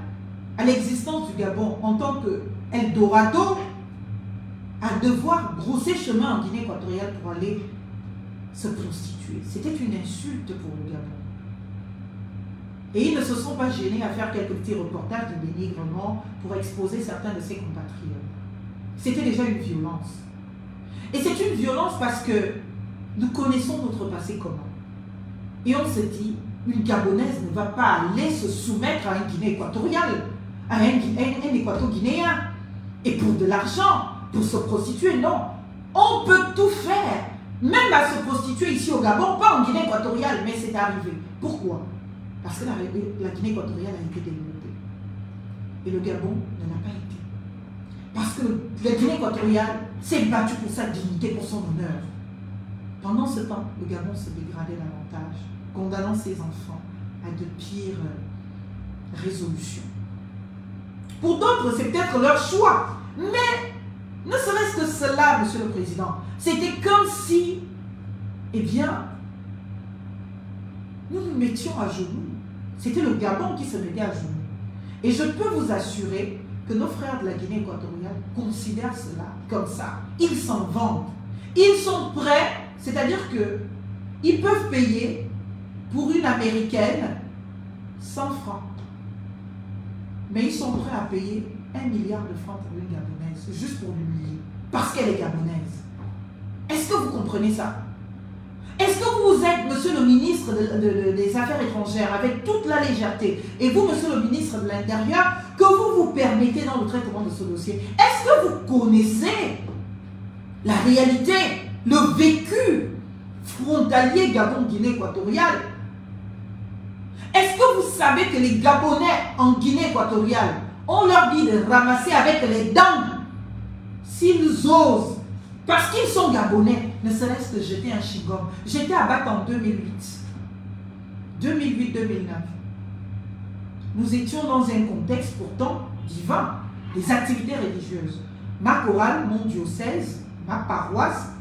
[SPEAKER 1] à l'existence du Gabon en tant que Eldorado, à devoir brousser chemin en Guinée équatoriale pour aller se prostituer. C'était une insulte pour le Gabon. Et ils ne se sont pas gênés à faire quelques petits reportages de dénigrement pour exposer certains de ses compatriotes. C'était déjà une violence. Et c'est une violence parce que nous connaissons notre passé commun. Et on se dit, une Gabonaise ne va pas aller se soumettre à un Guinée équatorial, à un équato-guinéen, et pour de l'argent, pour se prostituer, non. On peut tout faire, même à se prostituer ici au Gabon, pas en Guinée équatoriale, mais c'est arrivé. Pourquoi? Parce que la Guinée équatoriale a été développée. Et le Gabon ne l'a pas été. Parce que la Guinée équatoriale s'est battue pour sa dignité, pour son honneur. Pendant ce temps, le Gabon se dégradait davantage, condamnant ses enfants à de pires résolutions. Pour d'autres, c'est peut-être leur choix. Mais, ne serait-ce que cela, Monsieur le Président, c'était comme si, eh bien, nous nous mettions à genoux. C'était le Gabon qui se mettait à genoux. Et je peux vous assurer que nos frères de la Guinée équatoriale considèrent cela comme ça. Ils s'en vantent. Ils sont prêts, c'est-à-dire qu'ils peuvent payer pour une Américaine 100 francs. Mais ils sont prêts à payer 1 milliard de francs pour une Gabonaise, juste pour l'humilier, parce qu'elle est gabonaise. Est-ce que vous comprenez ça? Est-ce que vous êtes, Monsieur le ministre des Affaires étrangères, avec toute la légèreté, et vous, Monsieur le ministre de l'Intérieur, que vous vous permettez dans le traitement de ce dossier? Est-ce que vous connaissez la réalité, le vécu frontalier Gabon-Guinée équatoriale? Est-ce que vous savez que les Gabonais en Guinée équatoriale, on leur dit de ramasser avec les dents s'ils osent, parce qu'ils sont Gabonais, ne serait-ce que jeter un chewing-gum. J'étais à Bat en 2008. 2008-2009. Nous étions dans un contexte pourtant divin, des activités religieuses. Ma chorale, mon diocèse, ma paroisse,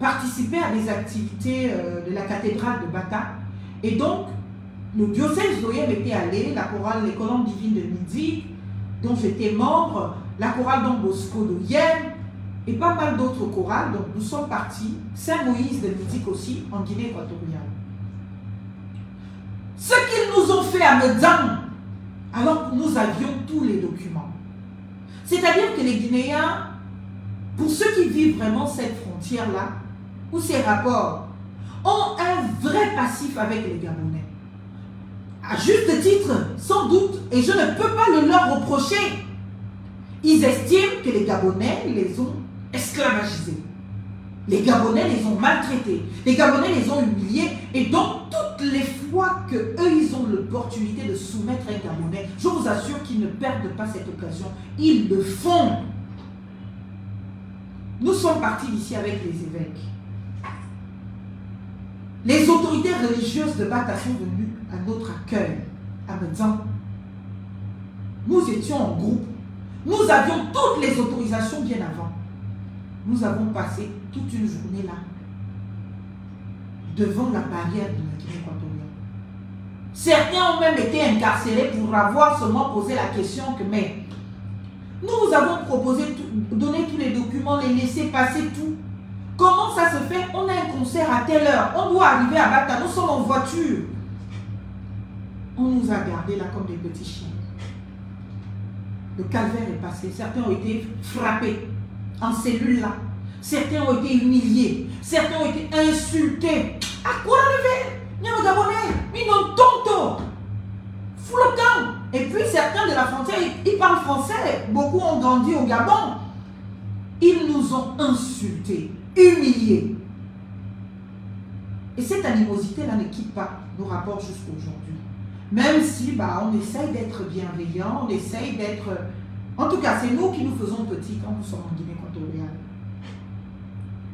[SPEAKER 1] participait à des activités de la cathédrale de Bata. Et donc, le diocèse d'Oyem était allé, la chorale Les Colonnes Divines de Midi, dont j'étais membre, la chorale Don Bosco d'Oyem, et pas mal d'autres chorales. Donc nous sommes partis, Saint-Moïse de Midi aussi, en Guinée équatoriale. Ce qu'ils nous ont fait à Medang, alors que nous avions tous les documents. C'est-à-dire que les Guinéens pour ceux qui vivent vraiment cette frontière-là, où ces rapports ont un vrai passif avec les Gabonais. À juste titre, sans doute, et je ne peux pas le leur reprocher. Ils estiment que les Gabonais les ont esclavagisés. Les Gabonais les ont maltraités. Les Gabonais les ont humiliés. Et donc, toutes les fois qu'eux, ils ont l'opportunité de soumettre un Gabonais, je vous assure qu'ils ne perdent pas cette occasion. Ils le font. Nous sommes partis d'ici avec les évêques. Les autorités religieuses de Bata sont venues à notre accueil, à Medzan. Nous étions en groupe. Nous avions toutes les autorisations bien avant. Nous avons passé toute une journée là, devant la barrière de la Guinée équatoriale. Certains ont même été incarcérés pour avoir seulement posé la question que, mais, nous vous avons proposé, donner tous les documents, les laisser passer tout. Comment ça se fait? On a un concert à telle heure, on doit arriver à Bata, nous sommes en voiture. On nous a gardés là comme des petits chiens. Le calvaire est passé, certains ont été frappés en cellule là. Certains ont été humiliés, certains ont été insultés. À quoi arriver? Nous Gabonais, ils n'ont tonto. Fou le camp. Et puis certains de la frontière, ils parlent français. Beaucoup ont grandi au Gabon. Ils nous ont insultés, humiliés. Et cette animosité-là ne quitte pas nos rapports jusqu'à aujourd'hui. Même si on essaye d'être bienveillant, on essaye d'être... En tout cas, c'est nous qui nous faisons petits quand nous sommes en Guinée équatoriale.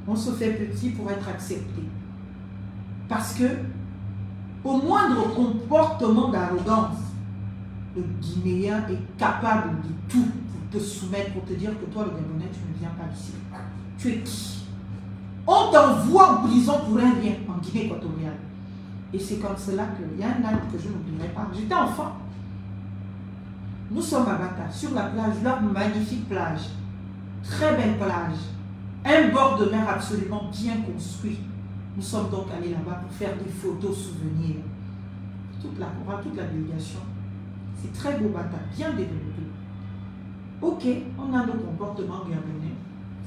[SPEAKER 1] On se fait petit pour être accepté. Parce que, au moindre comportement d'arrogance, le Guinéen est capable de tout pour te soumettre, pour te dire que toi, le Gabonais, tu ne viens pas ici. Tu es qui? On t'envoie en prison pour un rien en Guinée équatoriale. Et c'est comme cela qu'il y a un acte que je n'oublierai pas. J'étais enfant. Nous sommes à Bata, sur la plage, leur magnifique plage. Très belle plage. Un bord de mer absolument bien construit. Nous sommes donc allés là-bas pour faire des photos souvenirs. Toute la délégation. C'est très beau Bata, bien développé. Ok, on a nos comportements gabonais.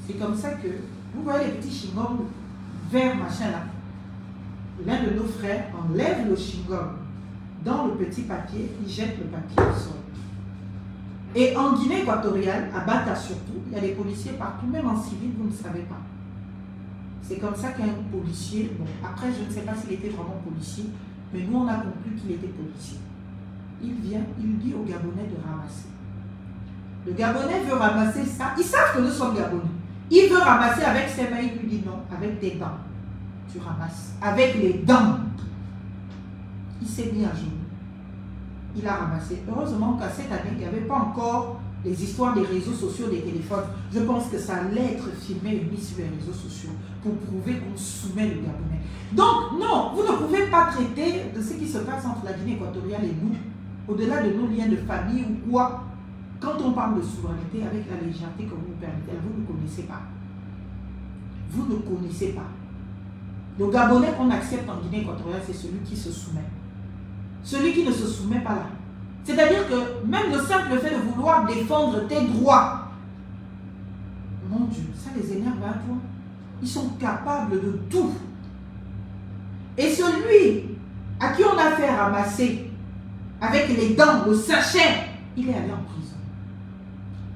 [SPEAKER 1] C'est comme ça que, vous voyez les petits chewing-gums verts, machin là. L'un de nos frères enlève le chewing-gum dans le petit papier, il jette le papier au sol. Et en Guinée équatoriale, à Bata surtout, il y a des policiers partout, même en civil, vous ne savez pas. C'est comme ça qu'un policier, bon, après je ne sais pas s'il était vraiment policier, mais nous on a conclu qu'il était policier. Il vient, il dit aux Gabonais de ramasser. Le Gabonais veut ramasser ça, ils savent que nous sommes Gabonais. Il veut ramasser avec ses mains, il lui dit non, avec tes dents. Tu ramasses, avec les dents. Il s'est mis à genoux. Il a ramassé. Heureusement qu'à cette année, il n'y avait pas encore les histoires des réseaux sociaux, des téléphones. Je pense que ça allait être filmé et mis sur les réseaux sociaux pour prouver qu'on soumet le Gabonais. Donc, non, vous ne pouvez pas traiter de ce qui se passe entre la Guinée équatoriale et nous, au-delà de nos liens de famille ou quoi. Quand on parle de souveraineté avec la légèreté que vous permettez, vous ne connaissez pas. Vous ne connaissez pas. Le Gabonais qu'on accepte en Guinée équatoriale, c'est celui qui se soumet. Celui qui ne se soumet pas là. C'est-à-dire que même le simple fait de vouloir défendre tes droits, mon Dieu, ça les énerve à un point. Ils sont capables de tout. Et celui à qui on a fait ramasser avec les dents, le sachet, il est allé en prison.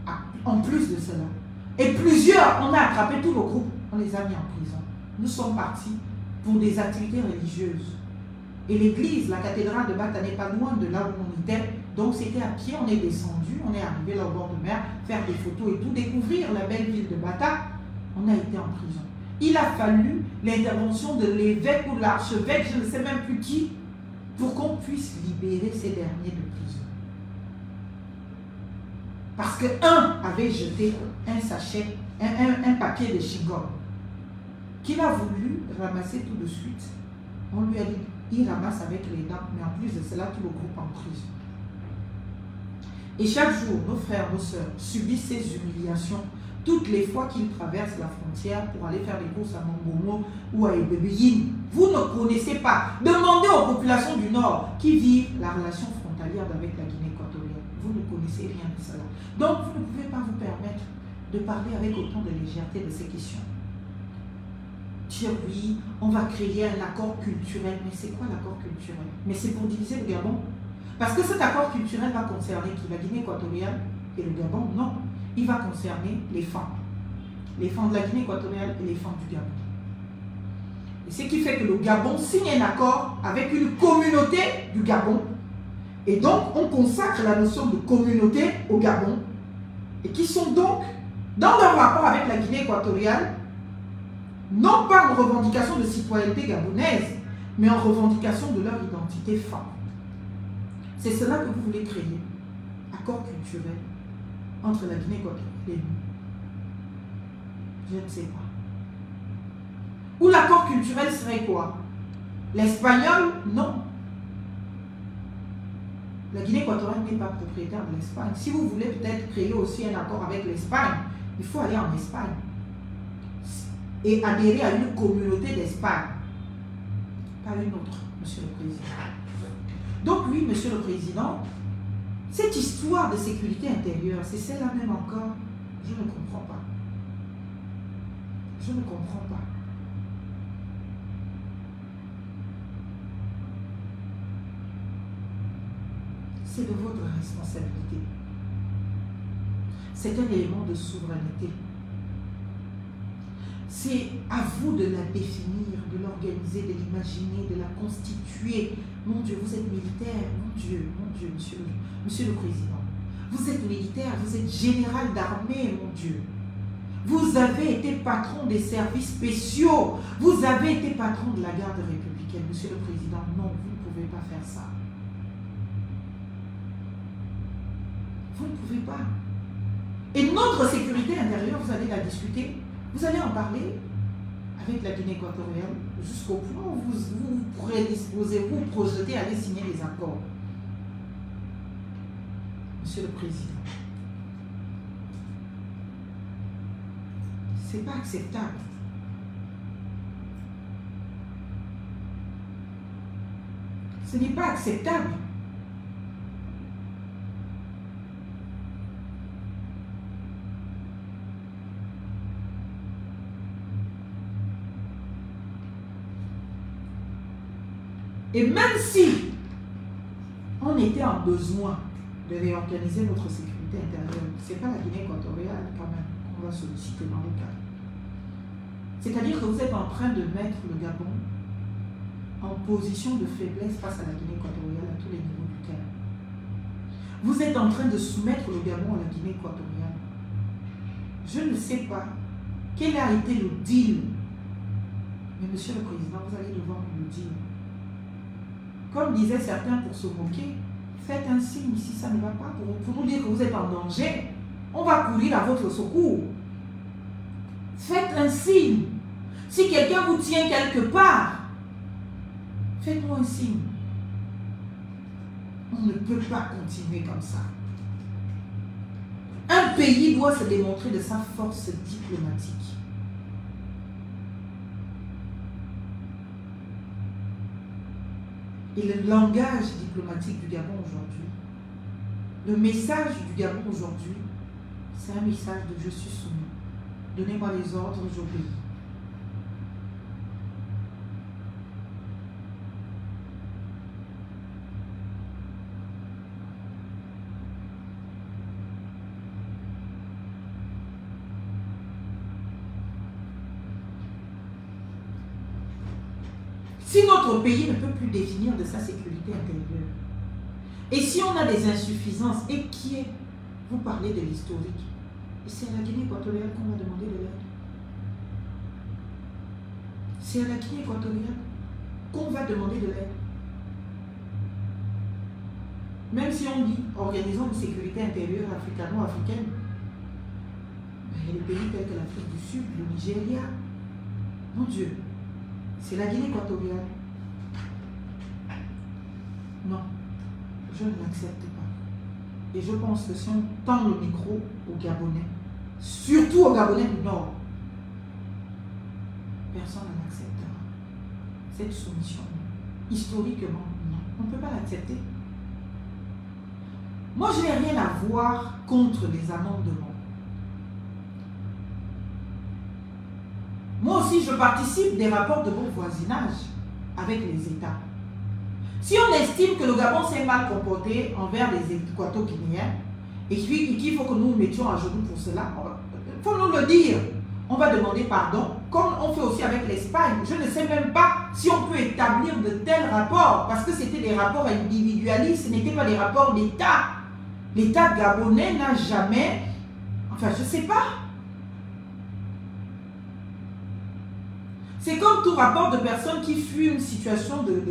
[SPEAKER 1] Ah, en plus de cela. Et plusieurs, on a attrapé tout le groupe, on les a mis en prison. Nous sommes partis pour des activités religieuses. Et l'église, la cathédrale de Bata n'est pas loin de là où on était. Donc c'était à pied, on est descendu, on est arrivé là au bord de mer, faire des photos et tout, découvrir la belle ville de Bata. On a été en prison. Il a fallu l'intervention de l'évêque ou de l'archevêque, je ne sais même plus qui, pour qu'on puisse libérer ces derniers de prison. Parce qu'un avait jeté un sachet, un papier de chewing-gum, qu'il a voulu ramasser tout de suite. On lui a dit, il ramasse avec les dents, mais en plus de cela, tout le groupe en prison. Et chaque jour, nos frères, nos sœurs subissent ces humiliations toutes les fois qu'ils traversent la frontière pour aller faire des courses à Mongomo ou à Ebébéine. Vous ne connaissez pas. Demandez aux populations du Nord qui vivent la relation frontalière avec la Guinée équatoriale. Vous ne connaissez rien de cela. Donc, vous ne pouvez pas vous permettre de parler avec autant de légèreté de ces questions. Dire oui, on va créer un accord culturel. Mais c'est quoi l'accord culturel? Mais c'est pour diviser le Gabon. Parce que cet accord culturel va concerner qui? La Guinée équatoriale et le Gabon? Non. Il va concerner les femmes. Les femmes de la Guinée équatoriale et les femmes du Gabon. Et ce qui fait que le Gabon signe un accord avec une communauté du Gabon. Et donc, on consacre la notion de communauté au Gabon. Et qui sont donc, dans leur rapport avec la Guinée équatoriale, non pas en revendication de citoyenneté gabonaise, mais en revendication de leur identité femme. C'est cela que vous voulez créer. Accord culturel entre la Guinée équatoriale et nous. Je ne sais pas. Ou l'accord culturel serait quoi? L'espagnol? Non. La Guinée équatoriale n'est pas propriétaire de l'Espagne. Si vous voulez peut-être créer aussi un accord avec l'Espagne, il faut aller en Espagne et adhérer à une communauté d'Espagne, pas une autre, Monsieur le Président. Donc oui, Monsieur le Président, cette histoire de sécurité intérieure, c'est celle-là même encore, je ne comprends pas. Je ne comprends pas. C'est de votre responsabilité. C'est un élément de souveraineté. C'est à vous de la définir, de l'organiser, de l'imaginer, de la constituer. Mon Dieu, vous êtes militaire. Mon Dieu, monsieur le Président. Vous êtes militaire, vous êtes général d'armée, mon Dieu. Vous avez été patron des services spéciaux. Vous avez été patron de la garde républicaine. Monsieur le Président, non, vous ne pouvez pas faire ça. Vous ne pouvez pas. Et notre sécurité intérieure, vous allez la discuter. Vous allez en parler avec la Guinée équatoriale jusqu'au point où vous pourrez vous projeter à aller signer les accords. Monsieur le Président, c'est pas acceptable. Ce n'est pas acceptable. Et même si on était en besoin de réorganiser notre sécurité intérieure, ce n'est pas la Guinée équatoriale quand même qu'on va solliciter dans le cas. C'est-à-dire que vous êtes en train de mettre le Gabon en position de faiblesse face à la Guinée équatoriale à tous les niveaux du terrain. Vous êtes en train de soumettre le Gabon à la Guinée équatoriale. Je ne sais pas quel a été le deal. Mais Monsieur le Président, vous allez devoir nous le dire. Comme disaient certains pour se moquer, faites un signe si ça ne va pas pour nous dire que vous êtes en danger. On va courir à votre secours. Faites un signe. Si quelqu'un vous tient quelque part, faites-nous un signe. On ne peut pas continuer comme ça. Un pays doit se démontrer de sa force diplomatique. Et le langage diplomatique du Gabon aujourd'hui, le message du Gabon aujourd'hui, c'est un message de « je suis soumis ». Donnez-moi les ordres, j'obéis. Si notre pays ne peut plus définir de sa sécurité intérieure, et si on a des insuffisances, et qui est, vous parlez de l'historique, et c'est à la Guinée équatoriale qu'on va demander de l'aide. C'est à la Guinée équatoriale qu'on va demander de l'aide. Même si on dit, organisons une sécurité intérieure africano-africaine, il y a des pays tels que l'Afrique du Sud, le Nigeria, mon Dieu, c'est la Guinée équatoriale. Non, je ne l'accepte pas. Et je pense que si on tend le micro aux Gabonais, surtout aux Gabonais du Nord, personne ne l'acceptera. Cette soumission, historiquement, non, on ne peut pas l'accepter. Moi, je n'ai rien à voir contre les amendements. Moi aussi, je participe des rapports de bon voisinage avec les États. Si on estime que le Gabon s'est mal comporté envers les Équato-Guinéens et qu'il faut que nous nous mettions à genoux pour cela, il faut nous le dire. On va demander pardon, comme on fait aussi avec l'Espagne. Je ne sais même pas si on peut établir de tels rapports, parce que c'était des rapports individualistes, ce n'étaient pas des rapports d'État. L'État gabonais n'a jamais... Enfin, je ne sais pas. C'est comme tout rapport de personnes qui fuient une situation de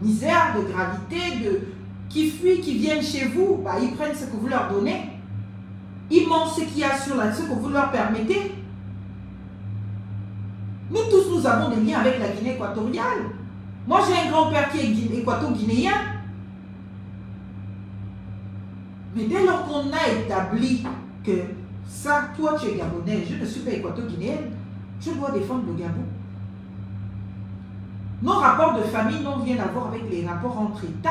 [SPEAKER 1] misère, de gravité, qui fuient, qui viennent chez vous. Bah, ils prennent ce que vous leur donnez. Ils mangent ce qu'il y a sur ce que vous leur permettez. Nous tous, nous avons des liens avec la Guinée équatoriale. Moi, j'ai un grand-père qui est équato-guinéen. Mais dès lors qu'on a établi que ça, toi, tu es gabonais, je ne suis pas équato-guinéenne, je dois défendre le Gabon. Nos rapports de famille n'ont rien à voir avec les rapports entre États.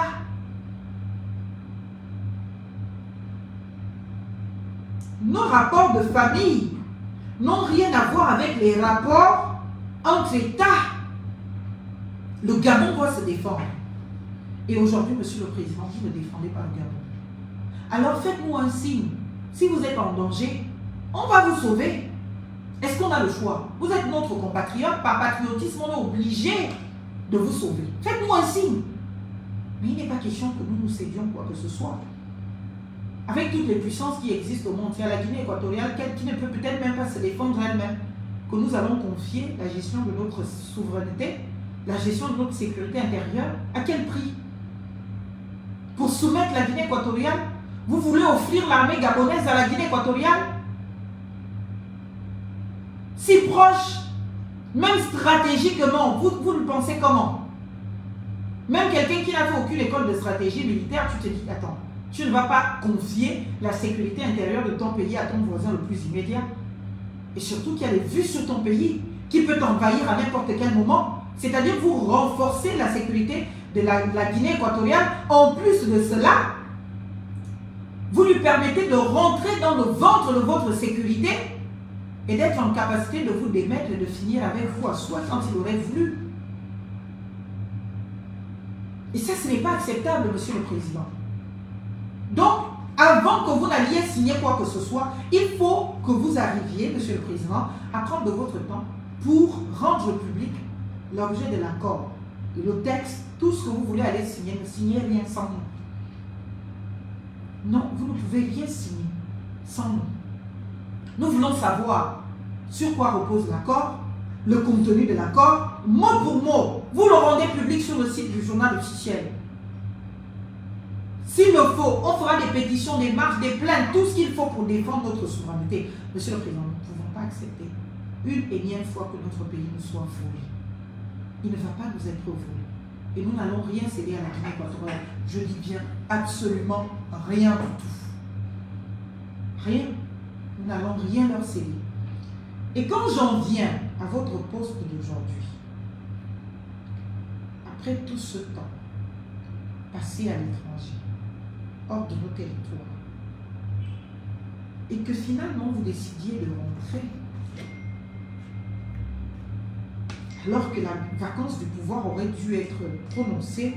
[SPEAKER 1] Nos rapports de famille n'ont rien à voir avec les rapports entre États. Le Gabon doit se défendre. Et aujourd'hui, Monsieur le Président, vous ne défendez pas le Gabon. Alors faites-nous un signe. Si vous êtes en danger, on va vous sauver. Est-ce qu'on a le choix? Vous êtes notre compatriote, par patriotisme, on est obligé de vous sauver. Faites-nous un signe. Mais il n'est pas question que nous nous cédions quoi que ce soit. Avec toutes les puissances qui existent au monde, il y a la Guinée équatoriale qui ne peut peut-être même pas se défendre elle-même, que nous allons confier la gestion de notre souveraineté, la gestion de notre sécurité intérieure. À quel prix? Pour soumettre la Guinée équatoriale, vous voulez offrir l'armée gabonaise à la Guinée équatoriale? Si proche, même stratégiquement, vous le pensez comment? Même quelqu'un qui n'a fait aucune école de stratégie militaire, tu te dis, attends, tu ne vas pas confier la sécurité intérieure de ton pays à ton voisin le plus immédiat. Et surtout qu'il y a des vues sur ton pays qui peut t'envahir à n'importe quel moment. C'est-à-dire vous renforcez la sécurité de la Guinée équatoriale. En plus de cela, vous lui permettez de rentrer dans le ventre de votre sécurité et d'être en capacité de vous démettre et de finir avec vous à soi quand il aurait voulu. Et ça, ce n'est pas acceptable, Monsieur le Président. Donc, avant que vous n'alliez signer quoi que ce soit, il faut que vous arriviez, Monsieur le Président, à prendre de votre temps pour rendre public l'objet de l'accord, le texte, tout ce que vous voulez aller signer. Ne signez rien sans nous. Non, vous ne pouvez rien signer sans nous. Nous voulons savoir sur quoi repose l'accord, le contenu de l'accord, mot pour mot. Vous le rendez public sur le site du journal officiel. S'il le faut, on fera des pétitions, des marches, des plaintes, tout ce qu'il faut pour défendre notre souveraineté. Monsieur le Président, nous ne pouvons pas accepter une énième fois que notre pays nous soit volé. Il ne va pas nous être volé. Et nous n'allons rien céder à la Guinée équatoriale. Je dis bien absolument rien du tout. Rien. Nous n'allons rien leur céder. Et quand j'en viens à votre poste d'aujourd'hui, après tout ce temps passé à l'étranger, hors de nos territoires, et que finalement vous décidiez de rentrer, alors que la vacance du pouvoir aurait dû être prononcée,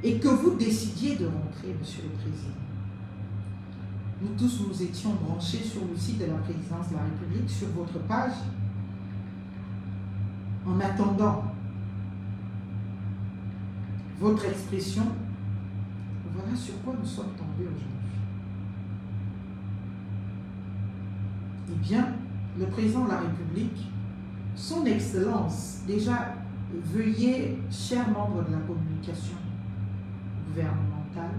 [SPEAKER 1] et que vous décidiez de rentrer, Monsieur le Président. Nous tous, nous étions branchés sur le site de la Présidence de la République, sur votre page, en attendant votre expression. Voilà sur quoi nous sommes tombés aujourd'hui. Eh bien, le Président de la République, son Excellence, déjà, veuillez, chers membres de la communication gouvernementale,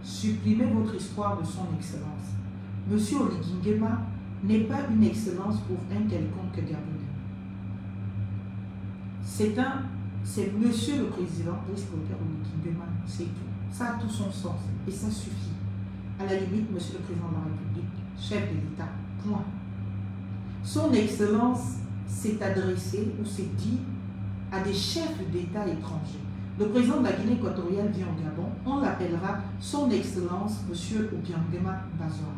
[SPEAKER 1] supprimer votre histoire de son Excellence. Monsieur Oligui Nguema n'est pas une excellence pour un quelconque Gabonais. C'est Monsieur le Président, Brice Clotaire Oligui Nguema, c'est tout. Ça a tout son sens et ça suffit. À la limite, Monsieur le Président de la République, chef de l'État, point. Son Excellence s'est adressé ou s'est dit à des chefs d'État étrangers. Le président de la Guinée équatoriale vient au Gabon, on l'appellera son Excellence, Monsieur Obiangema Bazoum.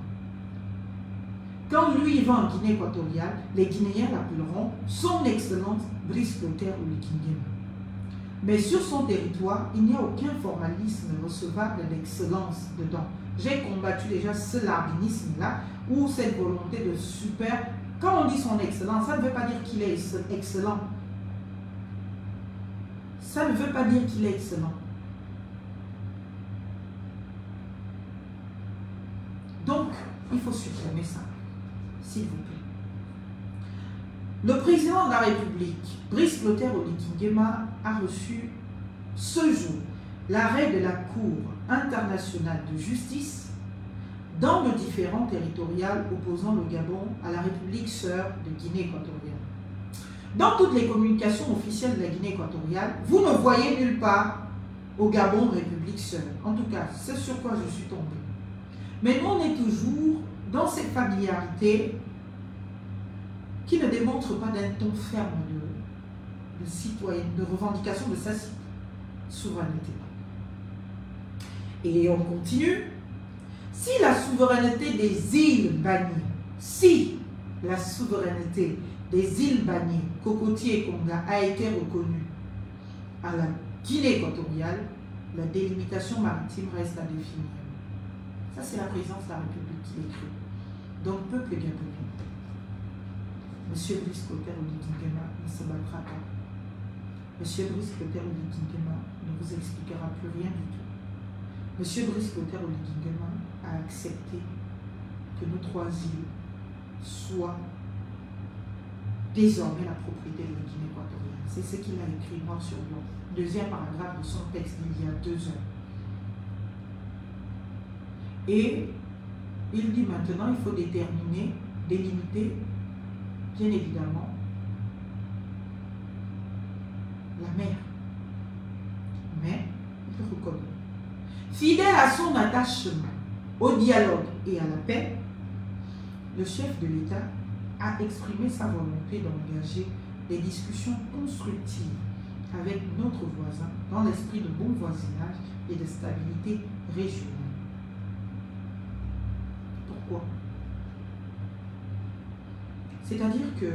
[SPEAKER 1] Quand lui va en Guinée équatoriale, les Guinéens l'appelleront Son Excellence Brice Clotaire Oligui Nguema. Mais sur son territoire, il n'y a aucun formalisme recevable d'excellence dedans. J'ai combattu déjà ce larbinisme-là, ou cette volonté de super. Quand on dit son excellence, ça ne veut pas dire qu'il est excellent. Ça ne veut pas dire qu'il est excellent. Donc, il faut supprimer ça, s'il vous plaît. Le président de la République, Brice Clotaire Oligui Nguema, a reçu ce jour l'arrêt de la Cour internationale de justice dans le différend territorial opposant le Gabon à la République sœur de Guinée équatoriale. Dans toutes les communications officielles de la Guinée équatoriale, vous ne voyez nulle part au Gabon République sœur. En tout cas, c'est sur quoi je suis tombé. Mais nous, on est toujours dans cette familiarité qui ne démontre pas d'un ton ferme de citoyen, de revendication de sa souveraineté. Et on continue. Si la souveraineté des îles bannies, Cocotier et Conga, a été reconnue à la Guinée équatoriale, la délimitation maritime reste à définir. Ça, c'est la présidence de la République qui l'écrit. Donc, peuple gabonais, Monsieur Brice Clotaire Oligui Nguema ne se battra pas. Monsieur Brice Clotaire Oligui Nguema ne vous expliquera plus rien du tout. Monsieur Brice Clotaire Oligui Nguema a accepté que nos 3 îles soient désormais la propriété de la Guinée équatoriale. C'est ce qu'il a écrit noir sur blanc. Deuxième paragraphe de son texte d'il y a 2 heures. Et il dit maintenant il faut déterminer, délimiter, bien évidemment, la mer. Mais il reconnaît. Fidèle à son attachement au dialogue et à la paix, le chef de l'État a exprimé sa volonté d'engager des discussions constructives avec notre voisin dans l'esprit de bon voisinage et de stabilité régionale. Pourquoi? C'est-à-dire que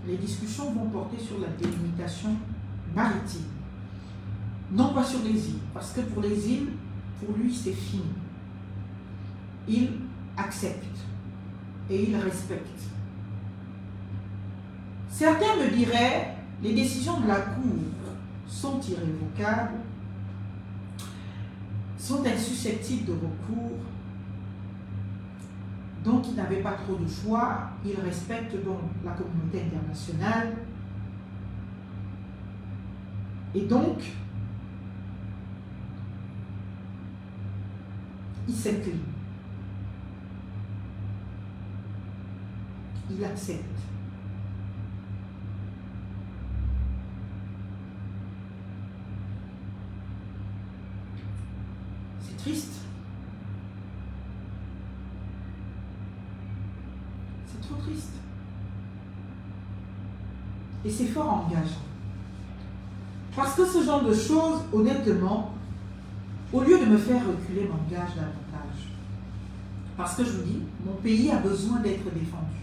[SPEAKER 1] les discussions vont porter sur la délimitation maritime, non pas sur les îles, parce que pour les îles, pour lui, c'est fini. Il accepte et il respecte. Certains me diraient, les décisions de la Cour sont irrévocables, sont insusceptibles de recours, donc il n'avait pas trop de choix, il respecte donc la communauté internationale, et donc il s'incline, il accepte. C'est triste. C'est trop triste. Et c'est fort engageant. Parce que ce genre de choses, honnêtement, au lieu de me faire reculer, m'engage davantage. Parce que je vous dis, mon pays a besoin d'être défendu.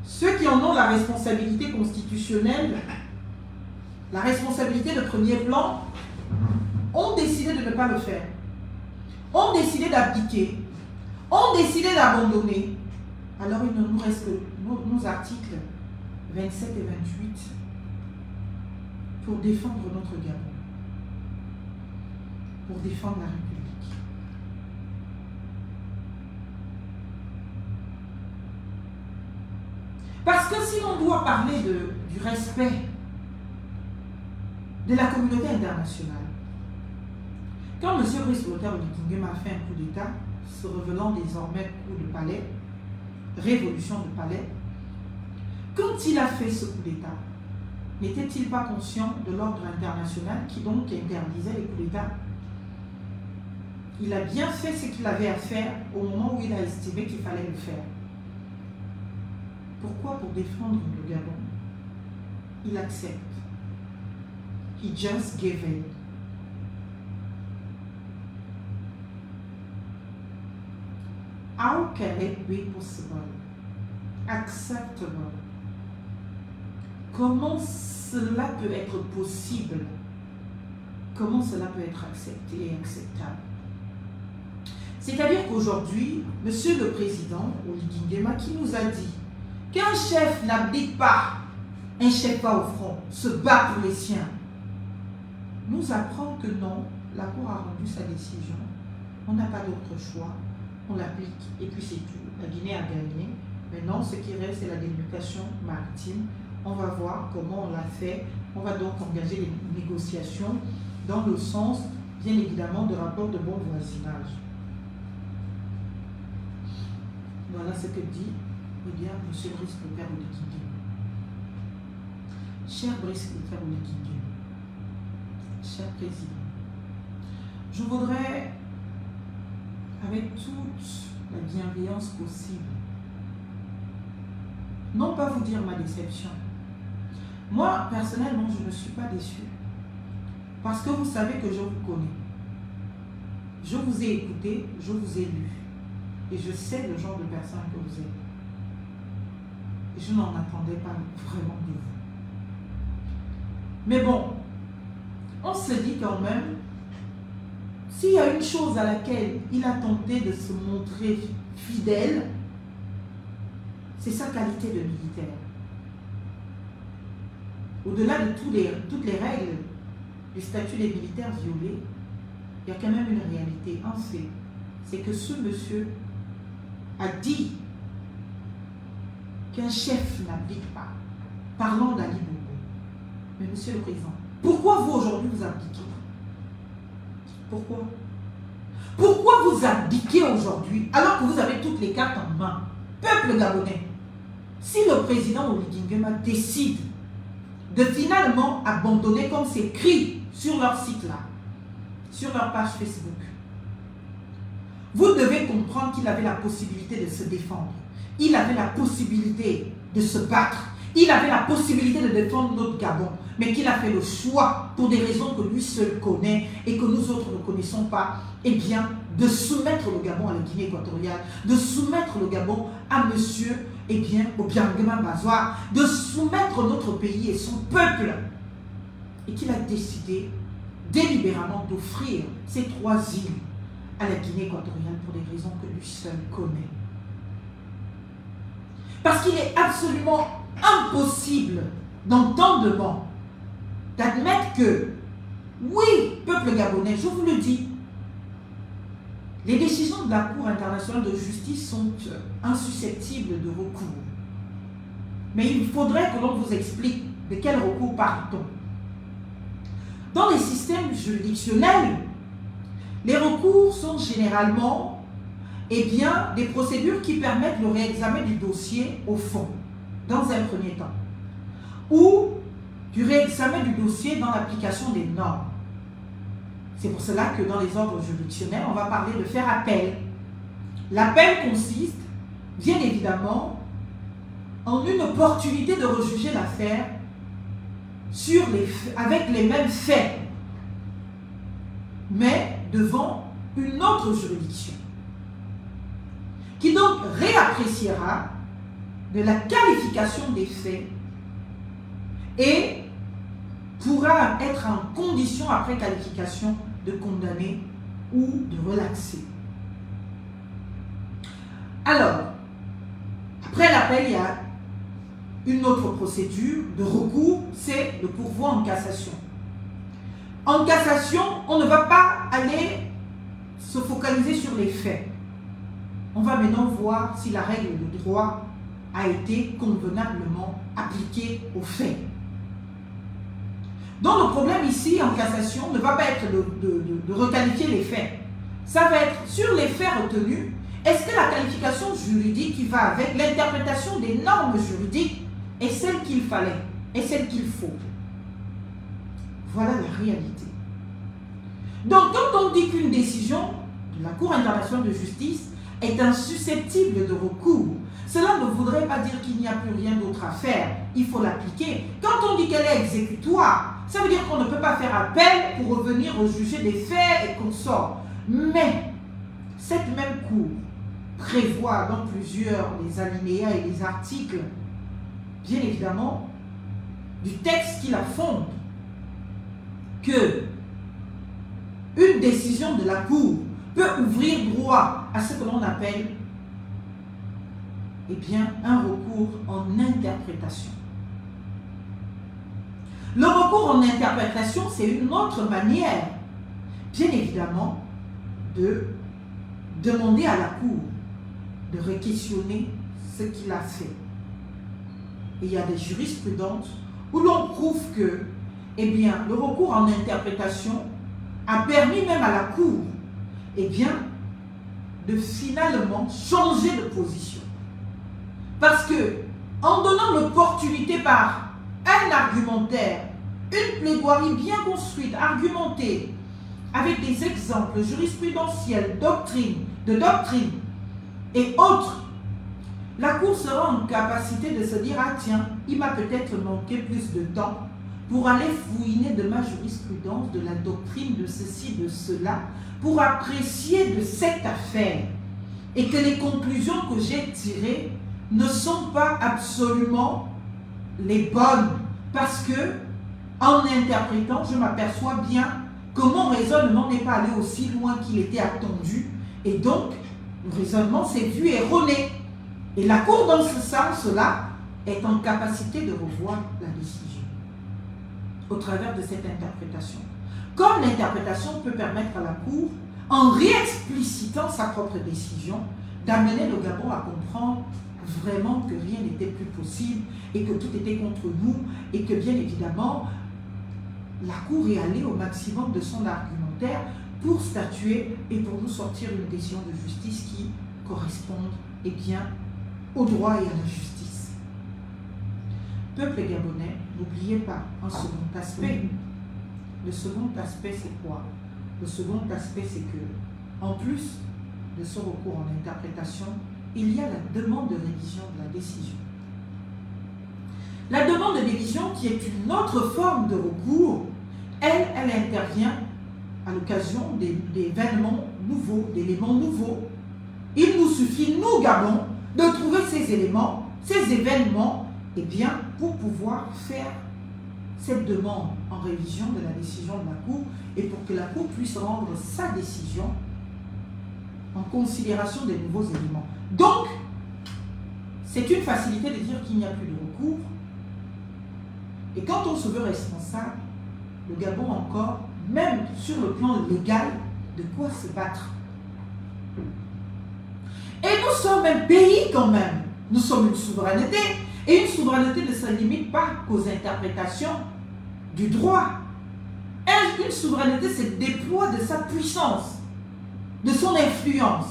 [SPEAKER 1] Ceux qui en ont la responsabilité constitutionnelle, la responsabilité de premier plan, ont décidé de ne pas le faire, ont décidé d'abdiquer, ont décidé d'abandonner. Alors il ne nous reste que nos articles 27 et 28 pour défendre notre Gabon, pour défendre la République. Parce que si l'on doit parler du respect de la communauté internationale, quand M. Brice Clotaire Oligui Nguema a fait un coup d'État, se révélant désormais coup de palais, révolution de palais, quand il a fait ce coup d'État, n'était-il pas conscient de l'ordre international qui donc interdisait les coups d'État? Il a bien fait ce qu'il avait à faire au moment où il a estimé qu'il fallait le faire. Pourquoi? Pour défendre le Gabon. Il accepte. He just gave in. How can it be possible? Acceptable. Comment cela peut être possible? Comment cela peut être accepté et acceptable? C'est-à-dire qu'aujourd'hui, Monsieur le Président, Oligui Nguema, qui nous a dit qu'un chef n'abdique pas, un chef va au front, se bat pour les siens, nous apprend que non, la Cour a rendu sa décision, on n'a pas d'autre choix, on l'applique et puis c'est tout. La Guinée a gagné. Maintenant, ce qui reste, c'est la délimitation maritime. On va voir comment on l'a fait. On va donc engager les négociations dans le sens, bien évidemment, de rapport de bon voisinage. Voilà ce que dit, eh bien, M. Brice Clotaire Oligui Nguema. Cher Brice Clotaire Oligui Nguema, cher Président, je voudrais, avec toute la bienveillance possible, non pas vous dire ma déception. Moi, personnellement, je ne suis pas déçu. Parce que vous savez que je vous connais. Je vous ai écouté, je vous ai lu. Et je sais le genre de personne que vous êtes. Et je n'en attendais pas vraiment de vous. Mais bon, on se dit quand même, s'il y a une chose à laquelle il a tenté de se montrer fidèle, c'est sa qualité de militaire. Au-delà de toutes les règles du statut des militaires violés, il y a quand même une réalité, un fait. C'est que ce monsieur a dit qu'un chef n'abdique pas. Parlons d'Ali Bongo. Mais Monsieur le Président, pourquoi vous aujourd'hui vous abdiquez? Pourquoi? Pourquoi vous abdiquez aujourd'hui alors que vous avez toutes les cartes en main? Peuple gabonais, si le président Oligui Nguema décide de finalement abandonner, comme c'est écrit sur leur site là, sur leur page Facebook, vous devez comprendre qu'il avait la possibilité de se défendre. Il avait la possibilité de se battre. Il avait la possibilité de défendre notre Gabon. Mais qu'il a fait le choix, pour des raisons que lui seul connaît et que nous autres ne connaissons pas, eh bien, de soumettre le Gabon à la Guinée équatoriale, de soumettre le Gabon à monsieur, eh bien, Obiangema Bazoua, de soumettre notre pays et son peuple. Et qu'il a décidé délibérément d'offrir ces 3 îles à la Guinée équatoriale pour des raisons que lui seul connaît. Parce qu'il est absolument impossible d'entendement d'admettre que, oui, peuple gabonais, je vous le dis, les décisions de la Cour internationale de justice sont insusceptibles de recours. Mais il faudrait que l'on vous explique de quel recours parle-t-on. Dans les systèmes juridictionnels, les recours sont généralement, eh bien, des procédures qui permettent le réexamen du dossier au fond, dans un premier temps, ou du réexamen du dossier dans l'application des normes. C'est pour cela que dans les ordres juridictionnels, on va parler de faire appel. L'appel consiste, bien évidemment, en une opportunité de rejuger l'affaire avec les mêmes faits, mais devant une autre juridiction, qui donc réappréciera de la qualification des faits et pourra être en condition, après qualification, de condamner ou de relaxer. Alors, après l'appel, il y a une autre procédure de recours, c'est le pourvoi en cassation. En cassation, on ne va pas aller se focaliser sur les faits. On va maintenant voir si la règle de droit a été convenablement appliquée aux faits. Donc le problème ici en cassation ne va pas être de requalifier les faits. Ça va être sur les faits retenus, est-ce que la qualification juridique qui va avec l'interprétation des normes juridiques est celle qu'il fallait, est celle qu'il faut. Voilà la réalité. Donc quand on dit qu'une décision de la Cour internationale de justice est insusceptible de recours, cela ne voudrait pas dire qu'il n'y a plus rien d'autre à faire. Il faut l'appliquer. Quand on dit qu'elle est exécutoire, ça veut dire qu'on ne peut pas faire appel pour revenir au juger des faits et consorts. Mais cette même Cour prévoit dans plusieurs les alinéas et les articles, bien évidemment, du texte qui la fonde, que une décision de la Cour peut ouvrir droit à ce que l'on appelle un recours en interprétation. Le recours en interprétation, c'est une autre manière, bien évidemment, de demander à la Cour de réquestionner ce qu'il a fait. Et il y a des jurisprudences où l'on prouve que le recours en interprétation a permis même à la Cour de finalement changer de position. Parce que, en donnant l'opportunité par un argumentaire, une plaidoirie bien construite, argumentée, avec des exemples jurisprudentiels, de doctrine et autres, la Cour sera en capacité de se dire, ah tiens, il m'a peut-être manqué plus de temps pour aller fouiner de ma jurisprudence, de la doctrine, de ceci, de cela, pour apprécier de cette affaire. Et que les conclusions que j'ai tirées ne sont pas absolument les bonnes. Parce que, en interprétant, je m'aperçois bien que mon raisonnement n'est pas allé aussi loin qu'il était attendu. Et donc, le raisonnement s'est vu erroné. Et la Cour, dans ce sens-là, est en capacité de revoir la décision au travers de cette interprétation. Comme l'interprétation peut permettre à la Cour, en réexplicitant sa propre décision, d'amener le Gabon à comprendre vraiment que rien n'était plus possible et que tout était contre nous et que bien évidemment, la Cour est allée au maximum de son argumentaire pour statuer et pour nous sortir une décision de justice qui corresponde au droit et à la justice. Peuple gabonais, n'oubliez pas un second aspect. Le second aspect, c'est quoi? Le second aspect, c'est que, en plus de ce recours en interprétation, il y a la demande de révision de la décision. La demande de révision, qui est une autre forme de recours, elle intervient à l'occasion d'événements nouveaux, d'éléments nouveaux. Il nous suffit, nous, Gabon, de trouver ces éléments, ces événements, pour pouvoir faire cette demande en révision de la décision de la Cour et pour que la Cour puisse rendre sa décision en considération des nouveaux éléments. Donc, c'est une facilité de dire qu'il n'y a plus de recours. Et quand on se veut responsable, le Gabon encore, même sur le plan légal, de quoi se battre. Et nous sommes un pays quand même. Nous sommes une souveraineté. Et une souveraineté ne se limite pas qu'aux interprétations du droit. Une souveraineté, c'est le déploie de sa puissance, de son influence.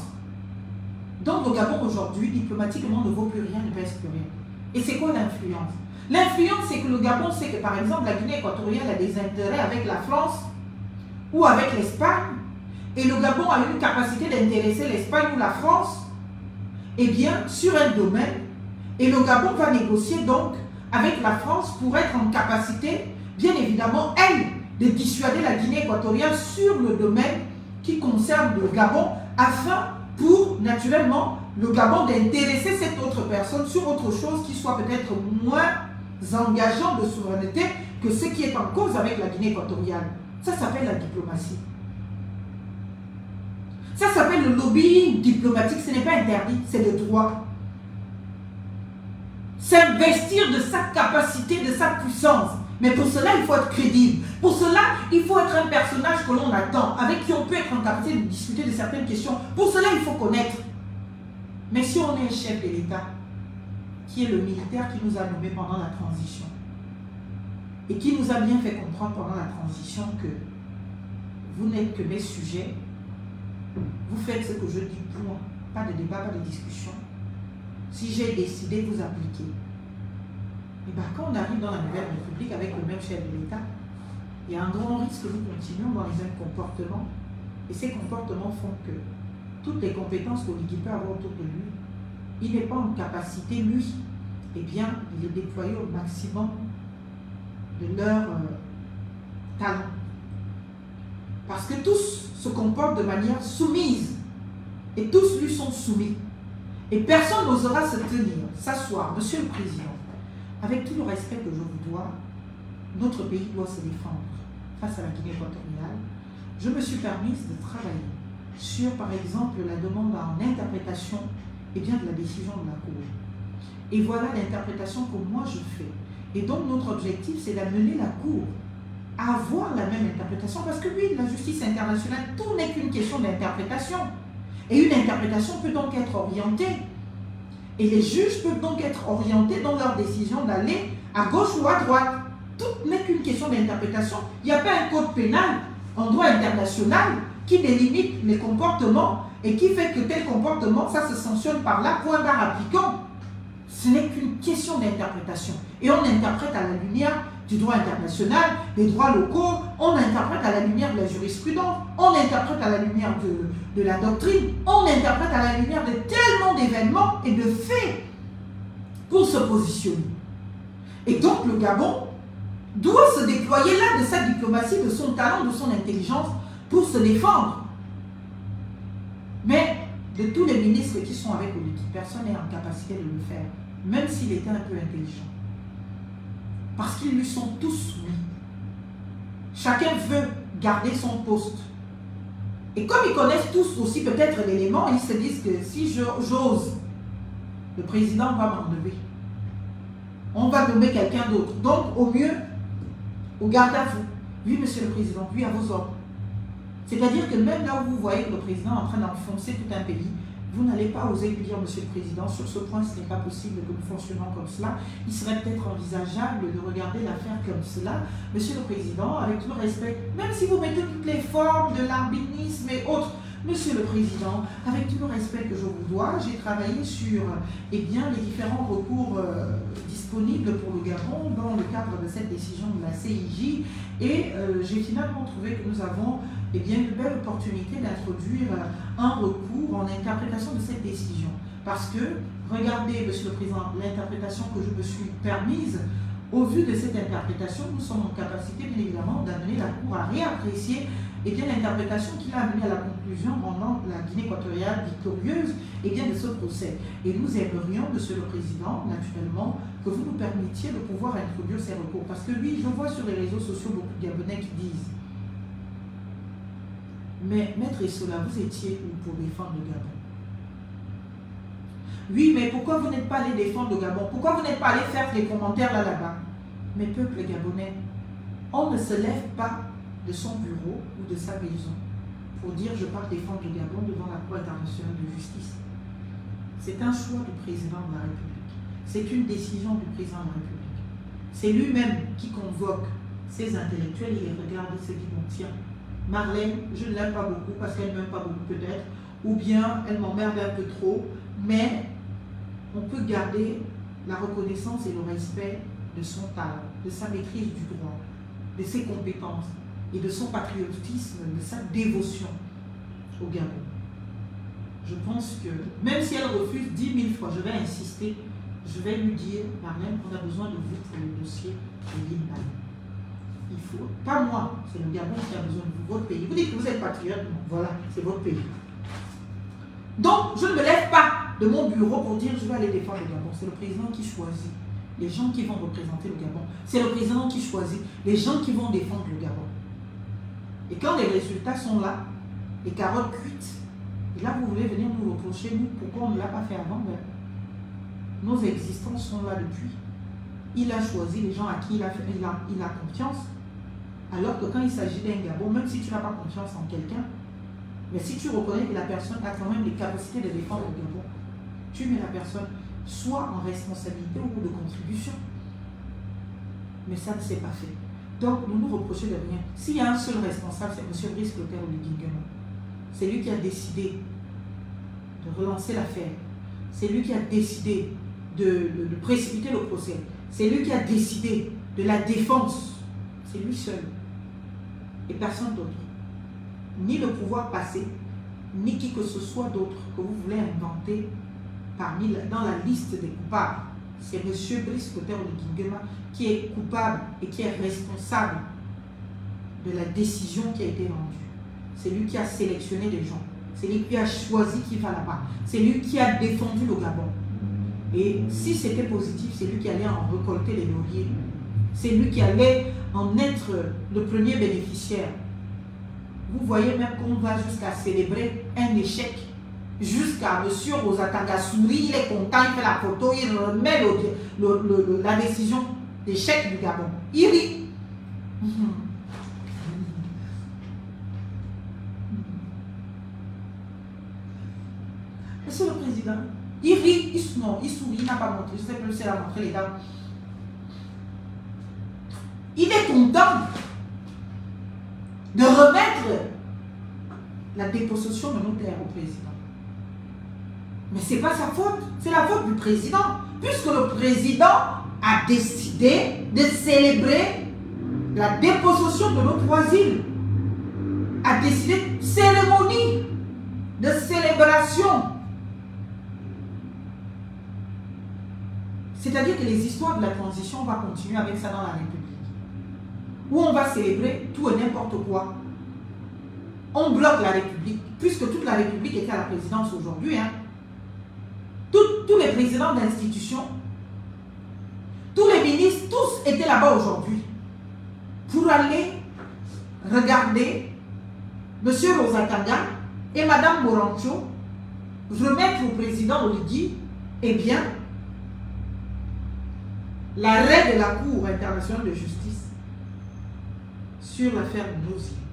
[SPEAKER 1] Donc le Gabon aujourd'hui, diplomatiquement, ne vaut plus rien, ne pèse plus rien. Et c'est quoi l'influence? L'influence, c'est que le Gabon sait que par exemple la Guinée équatoriale a des intérêts avec la France ou avec l'Espagne. Et le Gabon a une capacité d'intéresser l'Espagne ou la France sur un domaine. Et le Gabon va négocier donc avec la France pour être en capacité, bien évidemment, elle, de dissuader la Guinée équatoriale sur le domaine qui concerne le Gabon, afin, pour, naturellement, le Gabon d'intéresser cette autre personne sur autre chose qui soit peut-être moins engageant de souveraineté que ce qui est en cause avec la Guinée équatoriale. Ça s'appelle la diplomatie. Ça s'appelle le lobbying diplomatique, ce n'est pas interdit, c'est le droit. S'investir de sa capacité, de sa puissance. Mais pour cela, il faut être crédible. Pour cela, il faut être un personnage que l'on attend, avec qui on peut être en capacité de discuter de certaines questions. Pour cela, il faut connaître. Mais si on est un chef de l'État, qui est le militaire qui nous a nommés pendant la transition, et qui nous a bien fait comprendre pendant la transition que vous n'êtes que mes sujets, vous faites ce que je dis, point. Pas de débat, pas de discussion. Si j'ai décidé, vous appliquez. Et bien, quand on arrive dans la nouvelle République avec le même chef de l'État, il y a un grand risque que nous continuions dans les mêmes comportements. Et ces comportements font que toutes les compétences qu'Oligui peut avoir autour de lui, il n'est pas en capacité, lui, de les déployer au maximum de leur talent. Parce que tous se comportent de manière soumise. Et tous lui sont soumis. Et personne n'osera se tenir, s'asseoir. Monsieur le Président, avec tout le respect que je vous dois, notre pays doit se défendre face à la Guinée équatoriale. Je me suis permise de travailler sur, par exemple, la demande en interprétation de la décision de la Cour. Et voilà l'interprétation que moi je fais. Et donc notre objectif, c'est d'amener la Cour à avoir la même interprétation, parce que oui, la justice internationale, tout n'est qu'une question d'interprétation. Et une interprétation peut donc être orientée. Et les juges peuvent donc être orientés dans leur décision d'aller à gauche ou à droite. Tout n'est qu'une question d'interprétation. Il n'y a pas un code pénal en droit international qui délimite les comportements et qui fait que tel comportement, ça se sanctionne par là, point barre appliquant. Ce n'est qu'une question d'interprétation. Et on interprète à la lumière du droit international, des droits locaux, on interprète à la lumière de la jurisprudence, on interprète à la lumière de la doctrine, on interprète à la lumière de tellement d'événements et de faits pour se positionner. Et donc le Gabon doit se déployer là de sa diplomatie, de son talent, de son intelligence pour se défendre. Mais de tous les ministres qui sont avec lui, personne n'est en capacité de le faire, même s'il était un peu intelligent. Parce qu'ils lui sont tous soumis. Chacun veut garder son poste. Et comme ils connaissent tous aussi peut-être l'élément, ils se disent que si j'ose, le président va m'enlever. On va nommer quelqu'un d'autre. Donc au mieux, au garde à vous. Oui, monsieur le président, oui, à vos ordres. C'est-à-dire que même là où vous voyez que le président est en train d'enfoncer tout un pays, vous n'allez pas oser lui dire, monsieur le président, sur ce point, ce n'est pas possible que nous fonctionnons comme cela. Il serait peut-être envisageable de regarder l'affaire comme cela. Monsieur le président, avec tout le respect, même si vous mettez toutes les formes de l'arbinisme et autres, monsieur le président, avec tout le respect que je vous dois, j'ai travaillé sur les différents recours disponibles pour le Gabon dans le cadre de cette décision de la CIJ et j'ai finalement trouvé que nous avons une belle opportunité d'introduire un recours en interprétation de cette décision. Parce que, regardez, monsieur le président, l'interprétation que je me suis permise, au vu de cette interprétation, nous sommes en capacité, bien évidemment, d'amener la Cour à réapprécier l'interprétation qui l'a amené à la conclusion rendant la Guinée équatoriale victorieuse de ce procès. Et nous aimerions, monsieur le président, naturellement, que vous nous permettiez de pouvoir introduire ces recours. Parce que oui, je vois sur les réseaux sociaux beaucoup de Gabonais qui disent « Mais Maître Essola, vous étiez où pour défendre le Gabon? Oui, mais pourquoi vous n'êtes pas allé défendre le Gabon? Pourquoi vous n'êtes pas allé faire les commentaires là-bas? Mais peuple gabonais, on ne se lève pas de son bureau ou de sa maison pour dire je pars défendre le Gabon devant la Cour internationale de justice. C'est un choix du président de la République. C'est une décision du président de la République. C'est lui-même qui convoque ses intellectuels, il les regarde et se dit bon tiens, Marlène, je ne l'aime pas beaucoup parce qu'elle ne m'aime pas beaucoup peut-être, ou bien elle m'emmerde un peu trop, mais on peut garder la reconnaissance et le respect de son talent, de sa maîtrise du droit, de ses compétences et de son patriotisme, de sa dévotion au Gabon. Je pense que, même si elle refuse 10 000 fois, je vais insister, je vais lui dire, Marlène, qu'on a besoin de vous pour le dossier de l'île Mali. Il faut, pas moi, c'est le Gabon qui a besoin de vous, votre pays. Vous dites que vous êtes patriote, voilà, c'est votre pays. Donc, je ne me lève pas de mon bureau pour dire je vais aller défendre le Gabon. C'est le président qui choisit les gens qui vont représenter le Gabon. C'est le président qui choisit les gens qui vont défendre le Gabon. Et quand les résultats sont là, les carottes cuites, et là vous voulez venir nous reprocher, nous, pourquoi on ne l'a pas fait avant? Nos existences sont là depuis. Il a choisi les gens à qui il a confiance. Alors que quand il s'agit d'un Gabon, même si tu n'as pas confiance en quelqu'un, mais si tu reconnais que la personne a quand même les capacités de défendre le Gabon, tu mets la personne soit en responsabilité ou de contribution. Mais ça ne s'est pas fait. Donc, nous nous reprochons de rien. S'il y a un seul responsable, c'est M. Brice Clotaire Oligui-Nguema. C'est lui qui a décidé de relancer l'affaire. C'est lui qui a décidé de précipiter le procès. C'est lui qui a décidé de la défense. C'est lui seul. Et personne d'autre. Ni le pouvoir passé, ni qui que ce soit d'autre que vous voulez inventer dans la liste des coupables. C'est M. Brice Clotaire Oligui-Nguema qui est coupable et qui est responsable de la décision qui a été rendue. C'est lui qui a sélectionné les gens. C'est lui qui a choisi qu'il va là-bas. C'est lui qui a défendu le Gabon. Et si c'était positif, c'est lui qui allait en récolter les lauriers. C'est lui qui allait en être le premier bénéficiaire. Vous voyez même qu'on va jusqu'à célébrer un échec. Jusqu'à M. Rosatanga sourit, il est content, il fait la photo, il remet la décision d'échec du Gabon. Il rit. Monsieur le Président, il rit, il sourit, il n'a pas montré, je ne sais plus si elle a montré les dames. Il est content de remettre la dépossession de nos terres au président. Mais ce n'est pas sa faute, c'est la faute du président. Puisque le président a décidé de célébrer la dépossession de nos trois îles, a décidé cérémonie de célébration. C'est-à-dire que les histoires de la transition, on va continuer avec ça dans la République. Où on va célébrer tout et n'importe quoi. On bloque la République, puisque toute la République était à la présidence aujourd'hui. Hein. Tous les présidents d'institutions, tous les ministres, tous étaient là-bas aujourd'hui. Pour aller regarder M. Rosatanga et Mme Morancho remettre au président Oligui, eh bien, l'arrêt de la Cour internationale de justice sur l'affaire de nos îles.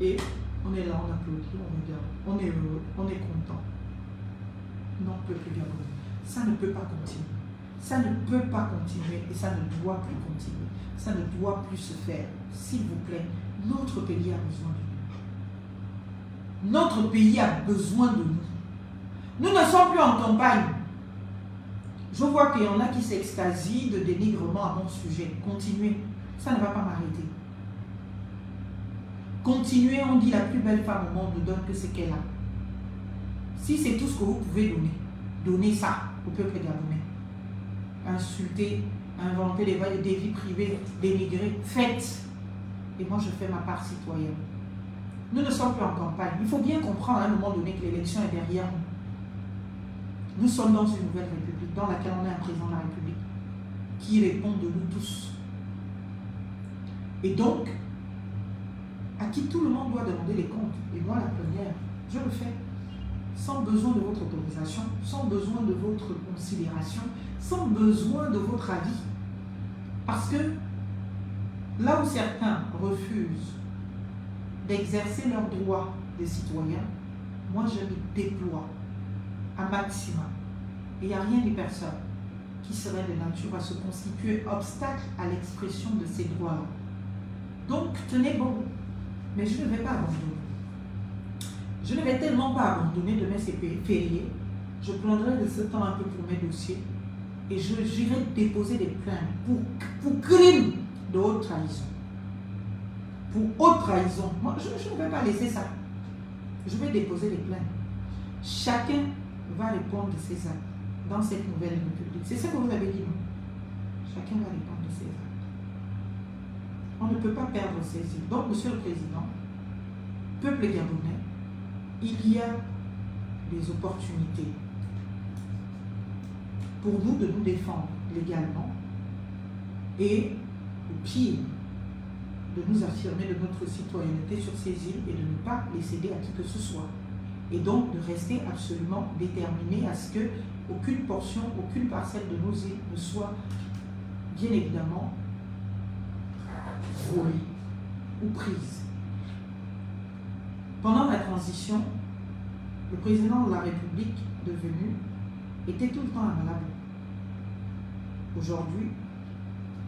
[SPEAKER 1] Et on est là, on applaudit, on regarde, on est heureux, on est content. Non, peuple gabonais, ça ne peut pas continuer. Ça ne peut pas continuer et ça ne doit plus continuer. Ça ne doit plus se faire. S'il vous plaît, notre pays a besoin de nous. Notre pays a besoin de nous. Nous ne sommes plus en campagne. Je vois qu'il y en a qui s'extasient de dénigrement à mon sujet. Continuez. Ça ne va pas m'arrêter. Continuez, on dit la plus belle femme au monde ne donne que ce qu'elle a. Si c'est tout ce que vous pouvez donner, donnez ça au peuple gabonais. Insulter, inventer des vies privées, dénigrer, faites. Et moi je fais ma part citoyenne. Nous ne sommes plus en campagne. Il faut bien comprendre à un moment donné que l'élection est derrière nous. Nous sommes dans une nouvelle république dans laquelle on a un président de la République qui répond de nous tous. Et donc, à qui tout le monde doit demander les comptes. Et moi la première, je le fais. Sans besoin de votre autorisation, sans besoin de votre considération, sans besoin de votre avis. Parce que là où certains refusent d'exercer leurs droits de citoyens, moi je me déploie à maximum. Et il n'y a rien ni personne qui serait de nature à se constituer obstacle à l'expression de ces droits-là. Donc tenez bon, mais je ne vais pas abandonner. Je ne vais tellement pas abandonner demain c'est férié. Je prendrai de ce temps un peu pour mes dossiers et j'irai déposer des plaintes pour crime de haute trahison. Pour haute trahison. Moi, je ne vais pas laisser ça. Je vais déposer des plaintes. Chacun va répondre de ses actes dans cette nouvelle république. C'est ça que vous avez dit, non? Chacun va répondre de ses actes. On ne peut pas perdre ses îles. Donc, Monsieur le Président, peuple gabonais, il y a des opportunités pour nous de nous défendre légalement et, au pire, de nous affirmer de notre citoyenneté sur ces îles et de ne pas les céder à qui que ce soit. Et donc de rester absolument déterminé à ce que aucune portion, aucune parcelle de nos îles ne soit bien évidemment volée ou prise. Pendant la transition, le président de la République devenu était tout le temps à Malabo. Aujourd'hui,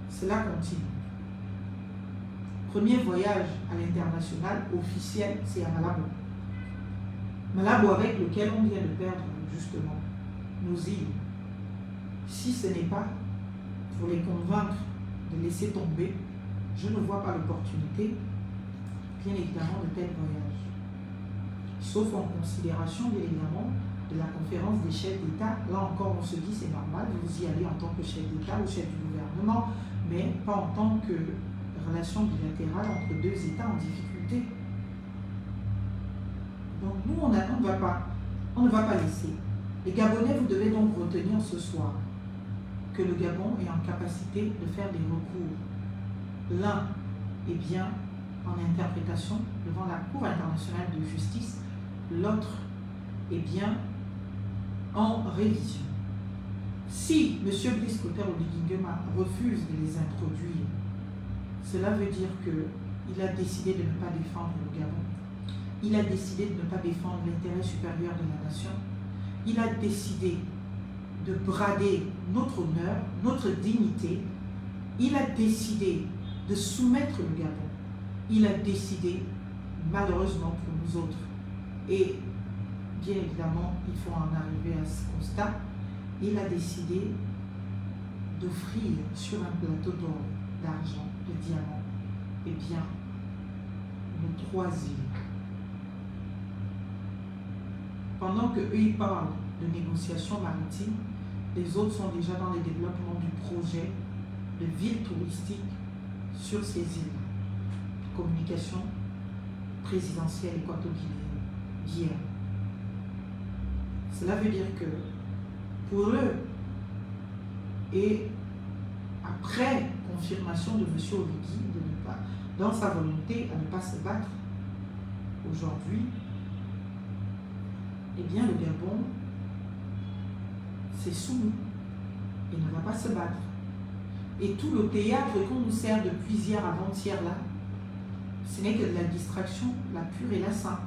[SPEAKER 1] cela continue. Premier voyage à l'international officiel, c'est à Malabo. Malabo avec lequel on vient de perdre justement nos îles. Si ce n'est pas pour les convaincre de laisser tomber, je ne vois pas l'opportunité, bien évidemment, de tel voyage. Sauf en considération, bien évidemment, de la conférence des chefs d'État. Là encore, on se dit, c'est normal, vous y allez en tant que chef d'État ou chef du gouvernement, mais pas en tant que relation bilatérale entre deux États en difficulté. Donc nous, on ne va pas laisser. Les Gabonais, vous devez donc retenir ce soir que le Gabon est en capacité de faire des recours. L'un est bien en interprétation devant la Cour internationale de justice, l'autre est bien en révision. Si M. Brice Clotaire Oligui Nguema refuse de les introduire, cela veut dire qu'il a décidé de ne pas défendre le Gabon. Il a décidé de ne pas défendre l'intérêt supérieur de la nation. Il a décidé de brader notre honneur, notre dignité. Il a décidé de soumettre le Gabon. Il a décidé, malheureusement pour nous autres, et bien évidemment, il faut en arriver à ce constat, il a décidé d'offrir sur un plateau d'or, d'argent, de diamants, eh bien, nos 3 îles. Pendant qu'eux, ils parlent de négociations maritimes, les autres sont déjà dans le développement du projet de ville touristique sur ces îles. Communication présidentielle équato-guinéenne. Cela veut dire que pour eux, et après confirmation de M. Oligui, de ne pas, dans sa volonté à ne pas se battre aujourd'hui, eh bien le Gabon s'est soumis et ne va pas se battre. Et tout le théâtre qu'on nous sert depuis hier avant-hier là, ce n'est que de la distraction, la pure et la simple.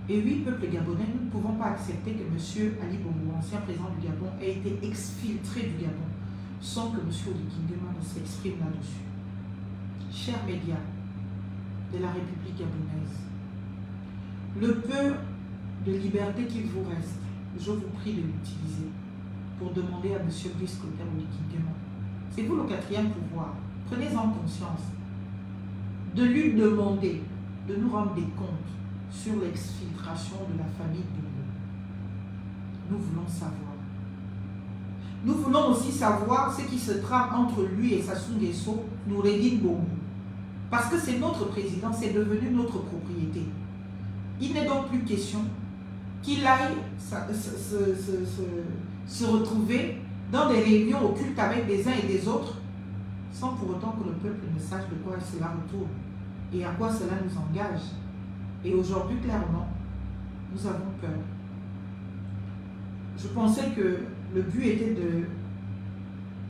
[SPEAKER 1] Et oui, peuple gabonais, nous ne pouvons pas accepter que M. Ali Bongo, ancien président du Gabon, ait été exfiltré du Gabon sans que M. Oligui Nguema ne s'exprime là-dessus. Chers médias de la République gabonaise, le peu de liberté qu'il vous reste, je vous prie de l'utiliser pour demander à M. Brice Clotaire Oligui Nguema. C'est vous le 4e pouvoir. Prenez-en conscience. De lui demander de nous rendre des comptes sur l'exfiltration de la famille Bongo. Nous voulons savoir. Nous voulons aussi savoir ce qui se trame entre lui et Sassou Nguesso, Noureddine Bongo. Parce que c'est notre président, c'est devenu notre propriété. Il n'est donc plus question qu'il aille se retrouver dans des réunions occultes avec des uns et des autres, sans pour autant que le peuple ne sache de quoi cela retourne et à quoi cela nous engage. Et aujourd'hui, clairement, nous avons peur. Je pensais que le but était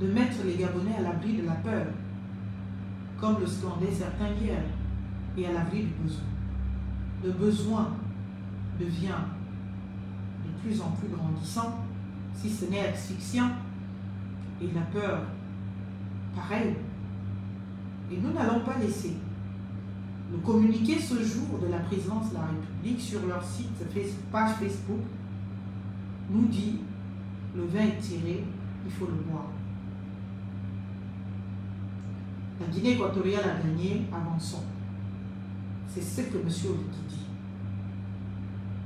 [SPEAKER 1] de mettre les Gabonais à l'abri de la peur, comme le scandaient certains hier, et à l'abri du besoin. Le besoin devient de plus en plus grandissant, si ce n'est asphyxiant, et la peur, pareil. Et nous n'allons pas laisser. Le communiqué ce jour de la présidence de la République sur leur site, page Facebook, nous dit le vin est tiré, il faut le boire. La Guinée équatoriale a gagné, avançons. C'est ce que M. Oligui dit.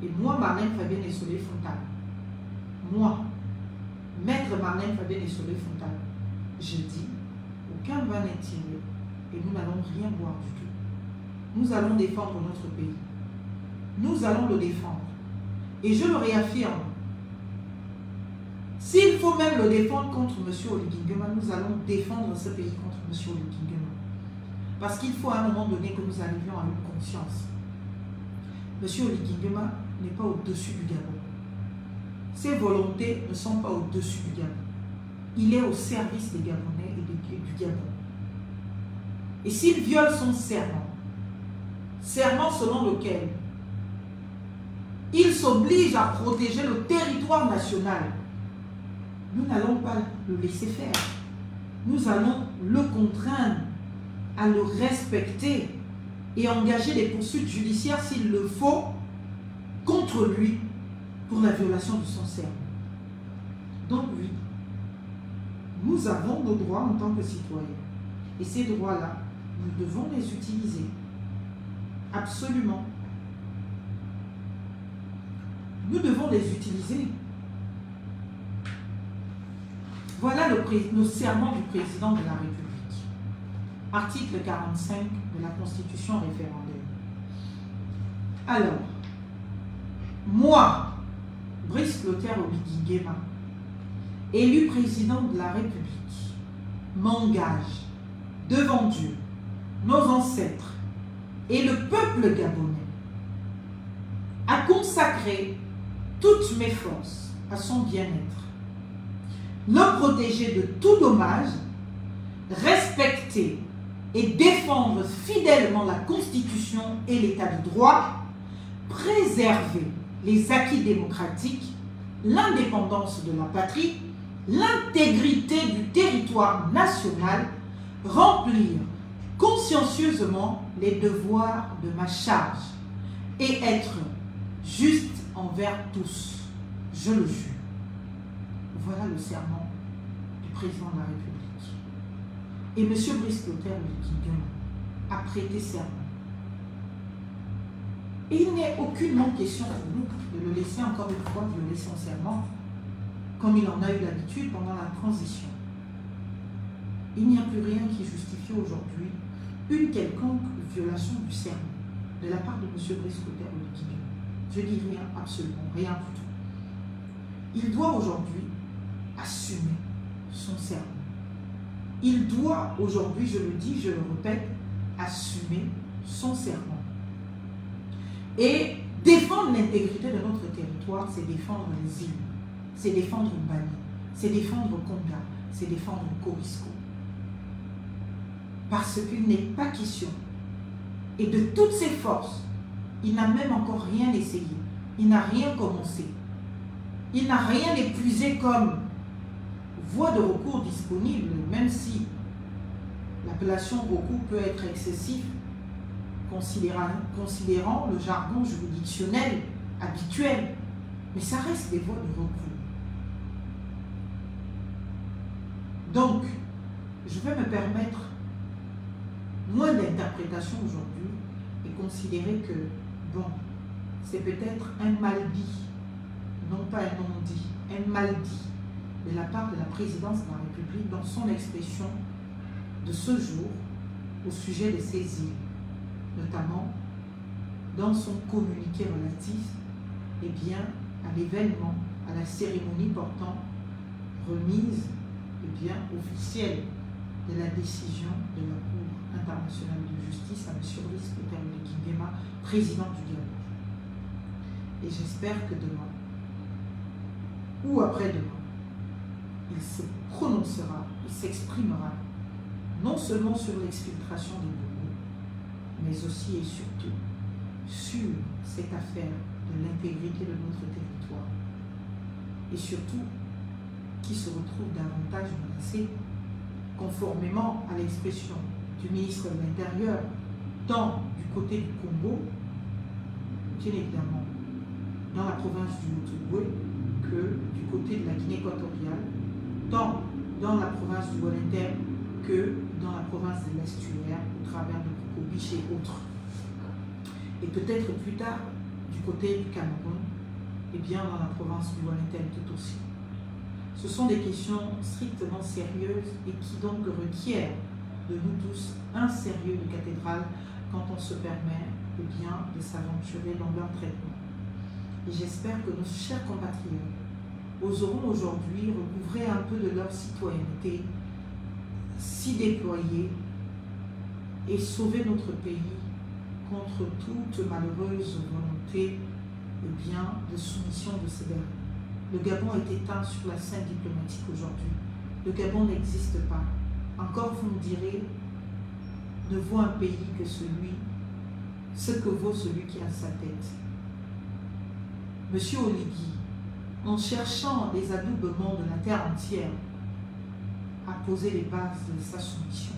[SPEAKER 1] Et moi, Marlène Fabienne et Soleil Fontaine, moi, maître Marlène Fabienne et Soleil Fontaine, je dis, aucun vin n'est tiré et nous n'allons rien boire du tout. Nous allons défendre notre pays. Nous allons le défendre. Et je le réaffirme, s'il faut même le défendre contre M. Oligui Nguema, nous allons défendre ce pays contre M. Oligui Nguema. Parce qu'il faut à un moment donné que nous arrivions à une conscience. M. Oligui Nguema n'est pas au-dessus du Gabon. Ses volontés ne sont pas au-dessus du Gabon. Il est au service des Gabonais et du Gabon. Et s'il viole son serment selon lequel il s'oblige à protéger le territoire national, nous n'allons pas le laisser faire. Nous allons le contraindre à le respecter et engager des poursuites judiciaires s'il le faut contre lui pour la violation de son serment. Donc oui, nous avons nos droits en tant que citoyens. Et ces droits-là, nous devons les utiliser. Absolument. Nous devons les utiliser. Voilà le serment du président de la République. Article 45 de la Constitution référendaire. Alors, moi, Brice Clotaire Oligui Nguema, élu président de la République, m'engage devant Dieu, nos ancêtres et le peuple gabonais à consacrer toutes mes forces à son bien-être, le protéger de tout dommage, respecter et défendre fidèlement la Constitution et l'État de droit, préserver les acquis démocratiques, l'indépendance de la patrie, l'intégrité du territoire national, remplir consciencieusement les devoirs de ma charge et être juste envers tous. Je le jure. Voilà le serment du président de la République. Et M. Brice Clotaire Oligui Nguema a prêté serment. Et il n'est aucunement question pour nous de le laisser encore une fois, de le laisser en serment, comme il en a eu l'habitude pendant la transition. Il n'y a plus rien qui justifie aujourd'hui une quelconque violation du serment de la part de M. Brice Clotaire Oligui Nguema. Je dis rien, absolument rien du tout. Il doit aujourd'hui assumer son serment. Il doit aujourd'hui, je le dis, je le répète, assumer son serment. Et défendre l'intégrité de notre territoire, c'est défendre les îles, c'est défendre Bani, c'est défendre Konga, c'est défendre Corisco. Parce qu'il n'est pas question. Et de toutes ses forces, il n'a même encore rien essayé. Il n'a rien commencé. Il n'a rien épuisé comme voie de recours disponible, même si l'appellation recours peut être excessive, considérant le jargon juridictionnel habituel. Mais ça reste des voies de recours. Donc, je vais me permettre moins d'interprétation aujourd'hui et considérer que, bon, c'est peut-être un mal dit, non pas un non-dit, un mal dit de la part de la présidence de la République dans son expression de ce jour au sujet de ces îles, notamment dans son communiqué relatif à l'événement, à la cérémonie portant remise officielle de la décision de la Cour internationale de justice à M. Brice Clotaire Oligui Nguema, président du Gabon. Et j'espère que demain, ou après-demain, il se prononcera, il s'exprimera, non seulement sur l'exfiltration des Bongos, mais aussi et surtout sur cette affaire de l'intégrité de notre territoire. Et surtout, qui se retrouve davantage menacé, conformément à l'expression du ministre de l'Intérieur, tant du côté du Congo, bien évidemment, dans la province du Haut-Ogooué, que du côté de la Guinée équatoriale, tant dans la province du Walenter que dans la province de l'Estuaire, au travers de Kokobiche et autres. Et peut-être plus tard, du côté du Cameroun, et bien dans la province du Walenter tout aussi. Ce sont des questions strictement sérieuses et qui donc requièrent de nous tous un sérieux de cathédrale quand on se permet de s'aventurer dans leur traitement. Et j'espère que nos chers compatriotes oseront aujourd'hui recouvrer un peu de leur citoyenneté, s'y déployer et sauver notre pays contre toute malheureuse volonté de soumission de ces derniers. Le Gabon est éteint sur la scène diplomatique aujourd'hui. Le Gabon n'existe pas. Encore vous me direz, ne vaut un pays que ce que vaut celui qui a sa tête. Monsieur Oligui, en cherchant les adoubements de la terre entière, a posé les bases de sa soumission.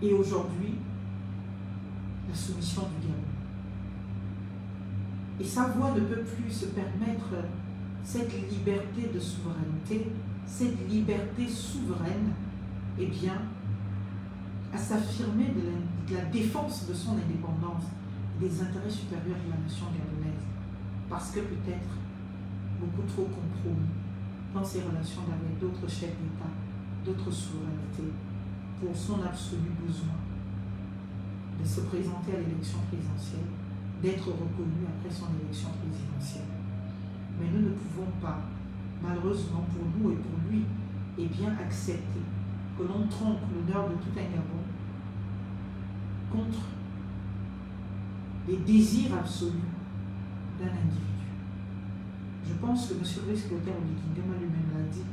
[SPEAKER 1] Et aujourd'hui, la soumission du Gabon. Et sa voix ne peut plus se permettre cette liberté de souveraineté, cette liberté souveraine, à s'affirmer de la défense de son indépendance et des intérêts supérieurs de la nation gabonaise. Parce que peut-être beaucoup trop compromis dans ses relations avec d'autres chefs d'État, d'autres souverainetés, pour son absolu besoin de se présenter à l'élection présidentielle d'être reconnu après son élection présidentielle. Mais nous ne pouvons pas, malheureusement pour nous et pour lui, eh bien accepter que l'on trompe l'honneur de tout un Gabon contre les désirs absolus d'un individu. Je pense que M. Brice Clotaire Oligui-Nguema lui-même l'a dit,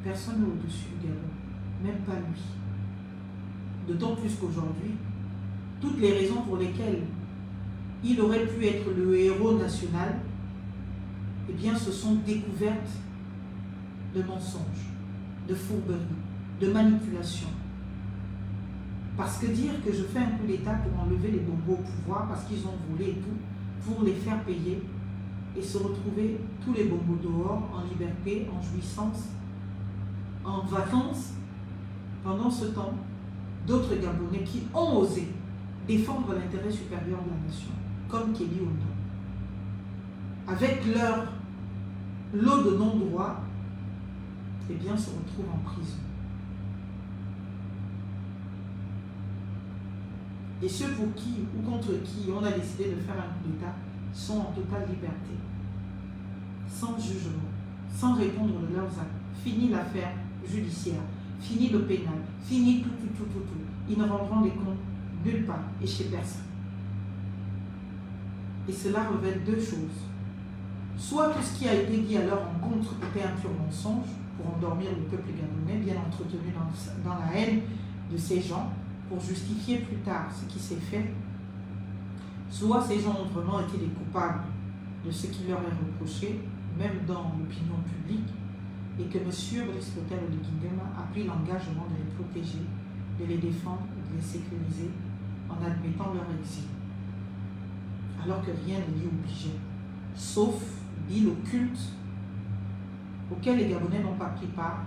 [SPEAKER 1] personne n'est au-dessus du Gabon, même pas lui. D'autant plus qu'aujourd'hui, toutes les raisons pour lesquelles il aurait pu être le héros national, eh bien, se sont découvertes de mensonges, de fourberies, de manipulations. Parce que dire que je fais un coup d'État pour enlever les bobos au pouvoir parce qu'ils ont volé et tout, pour les faire payer et se retrouver tous les bobos dehors, en liberté, en jouissance, en vacances, pendant ce temps, d'autres Gabonais qui ont osé défendre l'intérêt supérieur de la nation, comme Kelly Ondo, avec leur lot de non-droit, eh bien, se retrouvent en prison. Et ceux pour qui ou contre qui on a décidé de faire un coup d'État sont en totale liberté, sans jugement, sans répondre de leurs actes. Fini l'affaire judiciaire, fini le pénal, fini tout. Ils ne rendront des comptes nulle part et chez personne. Et cela révèle deux choses. Soit tout ce qui a été dit à leur encontre était un pur mensonge pour endormir le peuple gabonais, bien entretenu dans la haine de ces gens, pour justifier plus tard ce qui s'est fait. Soit ces gens ont vraiment été les coupables de ce qui leur est reproché, même dans l'opinion publique, et que M. Brice Clotaire Oligui-Nguema a pris l'engagement de les protéger, de les défendre, de les sécuriser, en admettant leur exil. Alors que rien ne l'y obligeait, sauf l'île occulte auquel les Gabonais n'ont pas pris part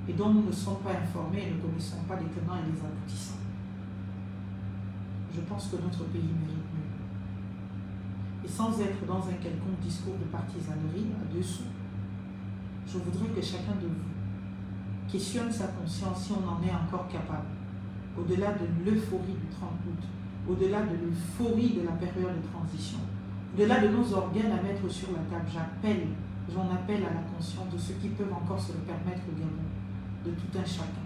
[SPEAKER 1] et dont nous ne sommes pas informés et ne connaissons pas les tenants et les aboutissants. Je pense que notre pays mérite mieux. Et sans être dans un quelconque discours de partisanerie à dessous, je voudrais que chacun de vous questionne sa conscience si on en est encore capable, au-delà de l'euphorie du 30 août, au-delà de l'euphorie de la période de transition, au-delà de nos organes à mettre sur la table. J'en appelle à la conscience de ceux qui peuvent encore se le permettre au Gabon, de tout un chacun,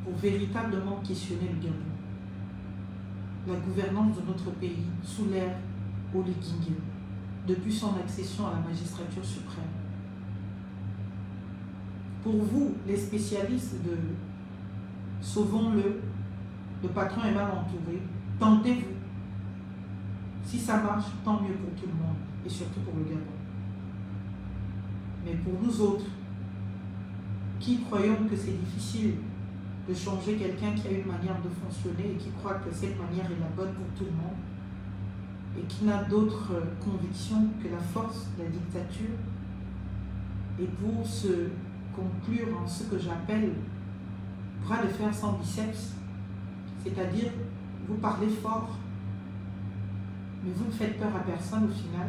[SPEAKER 1] pour véritablement questionner le Gabon, la gouvernance de notre pays sous l'ère Oligui-Nguema, depuis son accession à la magistrature suprême. Pour vous, les spécialistes de sauvons-le, le patron est mal entouré, tentez-vous. Si ça marche, tant mieux pour tout le monde, et surtout pour le Gabon. Mais pour nous autres, qui croyons que c'est difficile de changer quelqu'un qui a une manière de fonctionner et qui croit que cette manière est la bonne pour tout le monde, et qui n'a d'autre conviction que la force de la dictature, et pour se conclure en ce que j'appelle bras de fer sans biceps, c'est-à-dire vous parlez fort, mais vous ne faites peur à personne au final,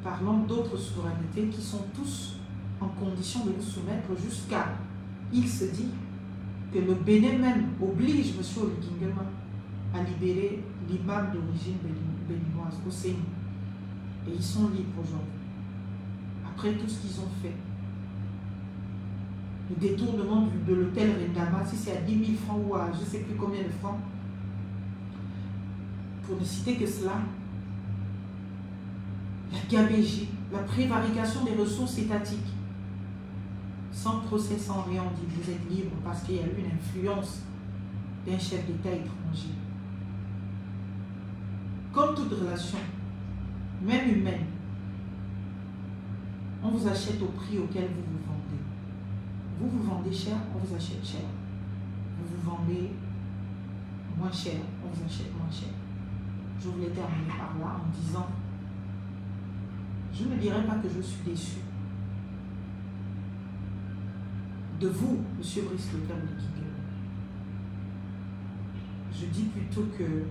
[SPEAKER 1] parlant d'autres souverainetés qui sont tous en condition de vous soumettre jusqu'à, il se dit, que le Bénin même oblige M. Oligui-Nguema à libérer l'imam d'origine béninoise, Hussein. Et ils sont libres aujourd'hui. Après tout ce qu'ils ont fait, le détournement de l'hôtel Rendama, si c'est à 10 000 francs ou à je ne sais plus combien de francs, pour ne citer que cela, la gabégie, la prévarication des ressources étatiques, sans procès, sans rien, on dit que vous êtes libre parce qu'il y a eu une influence d'un chef d'État étranger. Comme toute relation, même humaine, on vous achète au prix auquel vous vous vendez. Vous vous vendez cher, on vous achète cher. Vous vous vendez moins cher, on vous achète moins cher. Je voulais terminer par là en disant, je ne dirais pas que je suis déçu de vous, M. Brice Clotaire Oligui-Nguema. Je dis plutôt que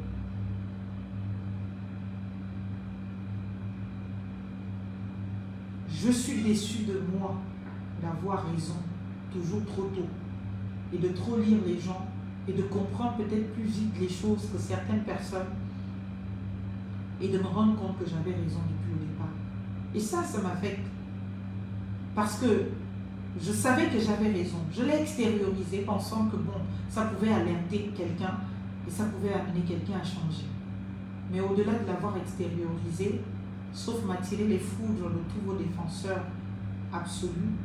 [SPEAKER 1] je suis déçu de moi d'avoir raison toujours trop tôt et de trop lire les gens et de comprendre peut-être plus vite les choses que certaines personnes et de me rendre compte que j'avais raison depuis le départ. Et ça m'affecte. Parce que je savais que j'avais raison. Je l'ai extériorisé pensant que bon, ça pouvait alerter quelqu'un et ça pouvait amener quelqu'un à changer. Mais au-delà de l'avoir extériorisé, sauf m'attirer les foudres de tous vos défenseurs absolus,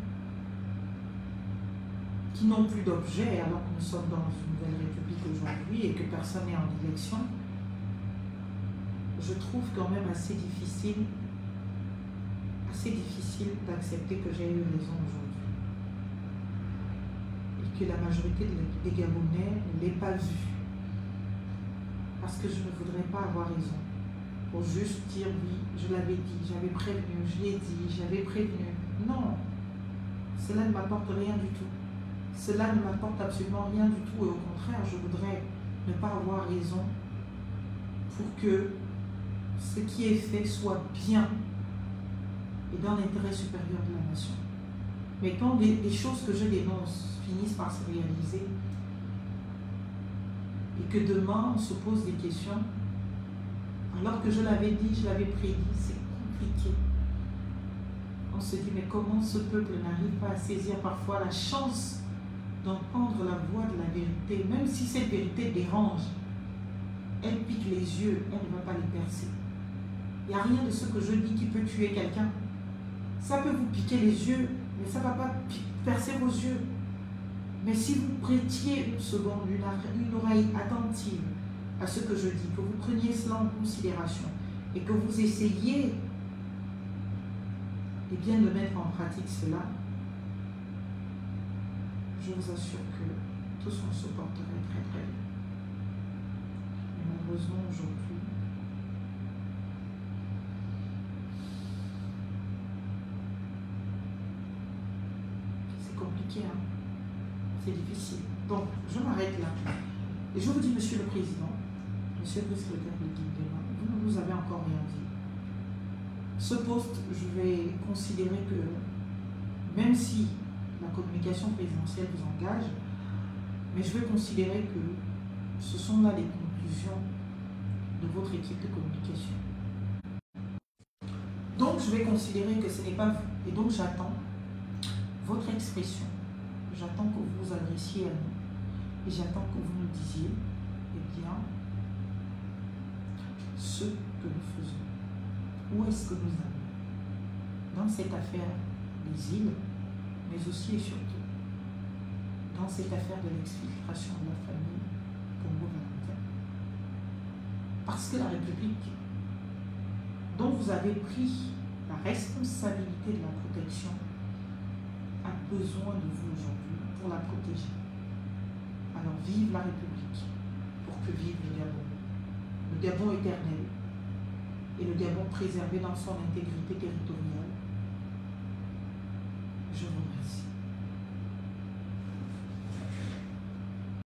[SPEAKER 1] qui n'ont plus d'objet alors que nous sommes dans une nouvelle république aujourd'hui et que personne n'est en élection, je trouve quand même assez difficile d'accepter que j'ai eu raison aujourd'hui. Et que la majorité des Gabonais ne l'ait pas vu. Parce que je ne voudrais pas avoir raison. Pour juste dire oui, je l'avais dit, j'avais prévenu, je l'ai dit, j'avais prévenu. Non, cela ne m'apporte rien du tout. Cela ne m'apporte absolument rien du tout et au contraire, je voudrais ne pas avoir raison pour que ce qui est fait soit bien et dans l'intérêt supérieur de la nation. Mais quand les choses que je dénonce finissent par se réaliser et que demain on se pose des questions, alors que je l'avais dit, je l'avais prédit, c'est compliqué. On se dit, mais comment ce peuple n'arrive pas à saisir parfois la chance d'entendre la voix de la vérité, même si cette vérité dérange, elle pique les yeux, elle ne va pas les percer. Il n'y a rien de ce que je dis qui peut tuer quelqu'un. Ça peut vous piquer les yeux, mais ça ne va pas percer vos yeux. Mais si vous prêtiez une seconde, une oreille attentive à ce que je dis, que vous preniez cela en considération et que vous essayiez et bien de mettre en pratique cela, je vous assure que tous on se porterait très très bien. Mais malheureusement aujourd'hui, c'est compliqué, hein? C'est difficile. Donc, je m'arrête là. Et je vous dis, Monsieur le Président, Monsieur le Secrétaire de Guinguema, vous ne nous avez encore rien dit. Ce poste, je vais considérer que, même si la communication présidentielle vous engage, mais je vais considérer que ce sont là les conclusions de votre équipe de communication. Donc, je vais considérer que ce n'est pas vous. Et donc, j'attends votre expression. J'attends que vous vous adressiez à nous. Et j'attends que vous nous disiez, eh bien, ce que nous faisons. Où est-ce que nous allons dans cette affaire des îles, mais aussi et surtout dans cette affaire de l'exfiltration de la famille Pongo-Valentin. Parce que la République, dont vous avez pris la responsabilité de la protection, a besoin de vous aujourd'hui pour la protéger. Alors vive la République pour que vive le Gabon éternel et le Gabon préservé dans son intégrité territoriale. Je vous remercie.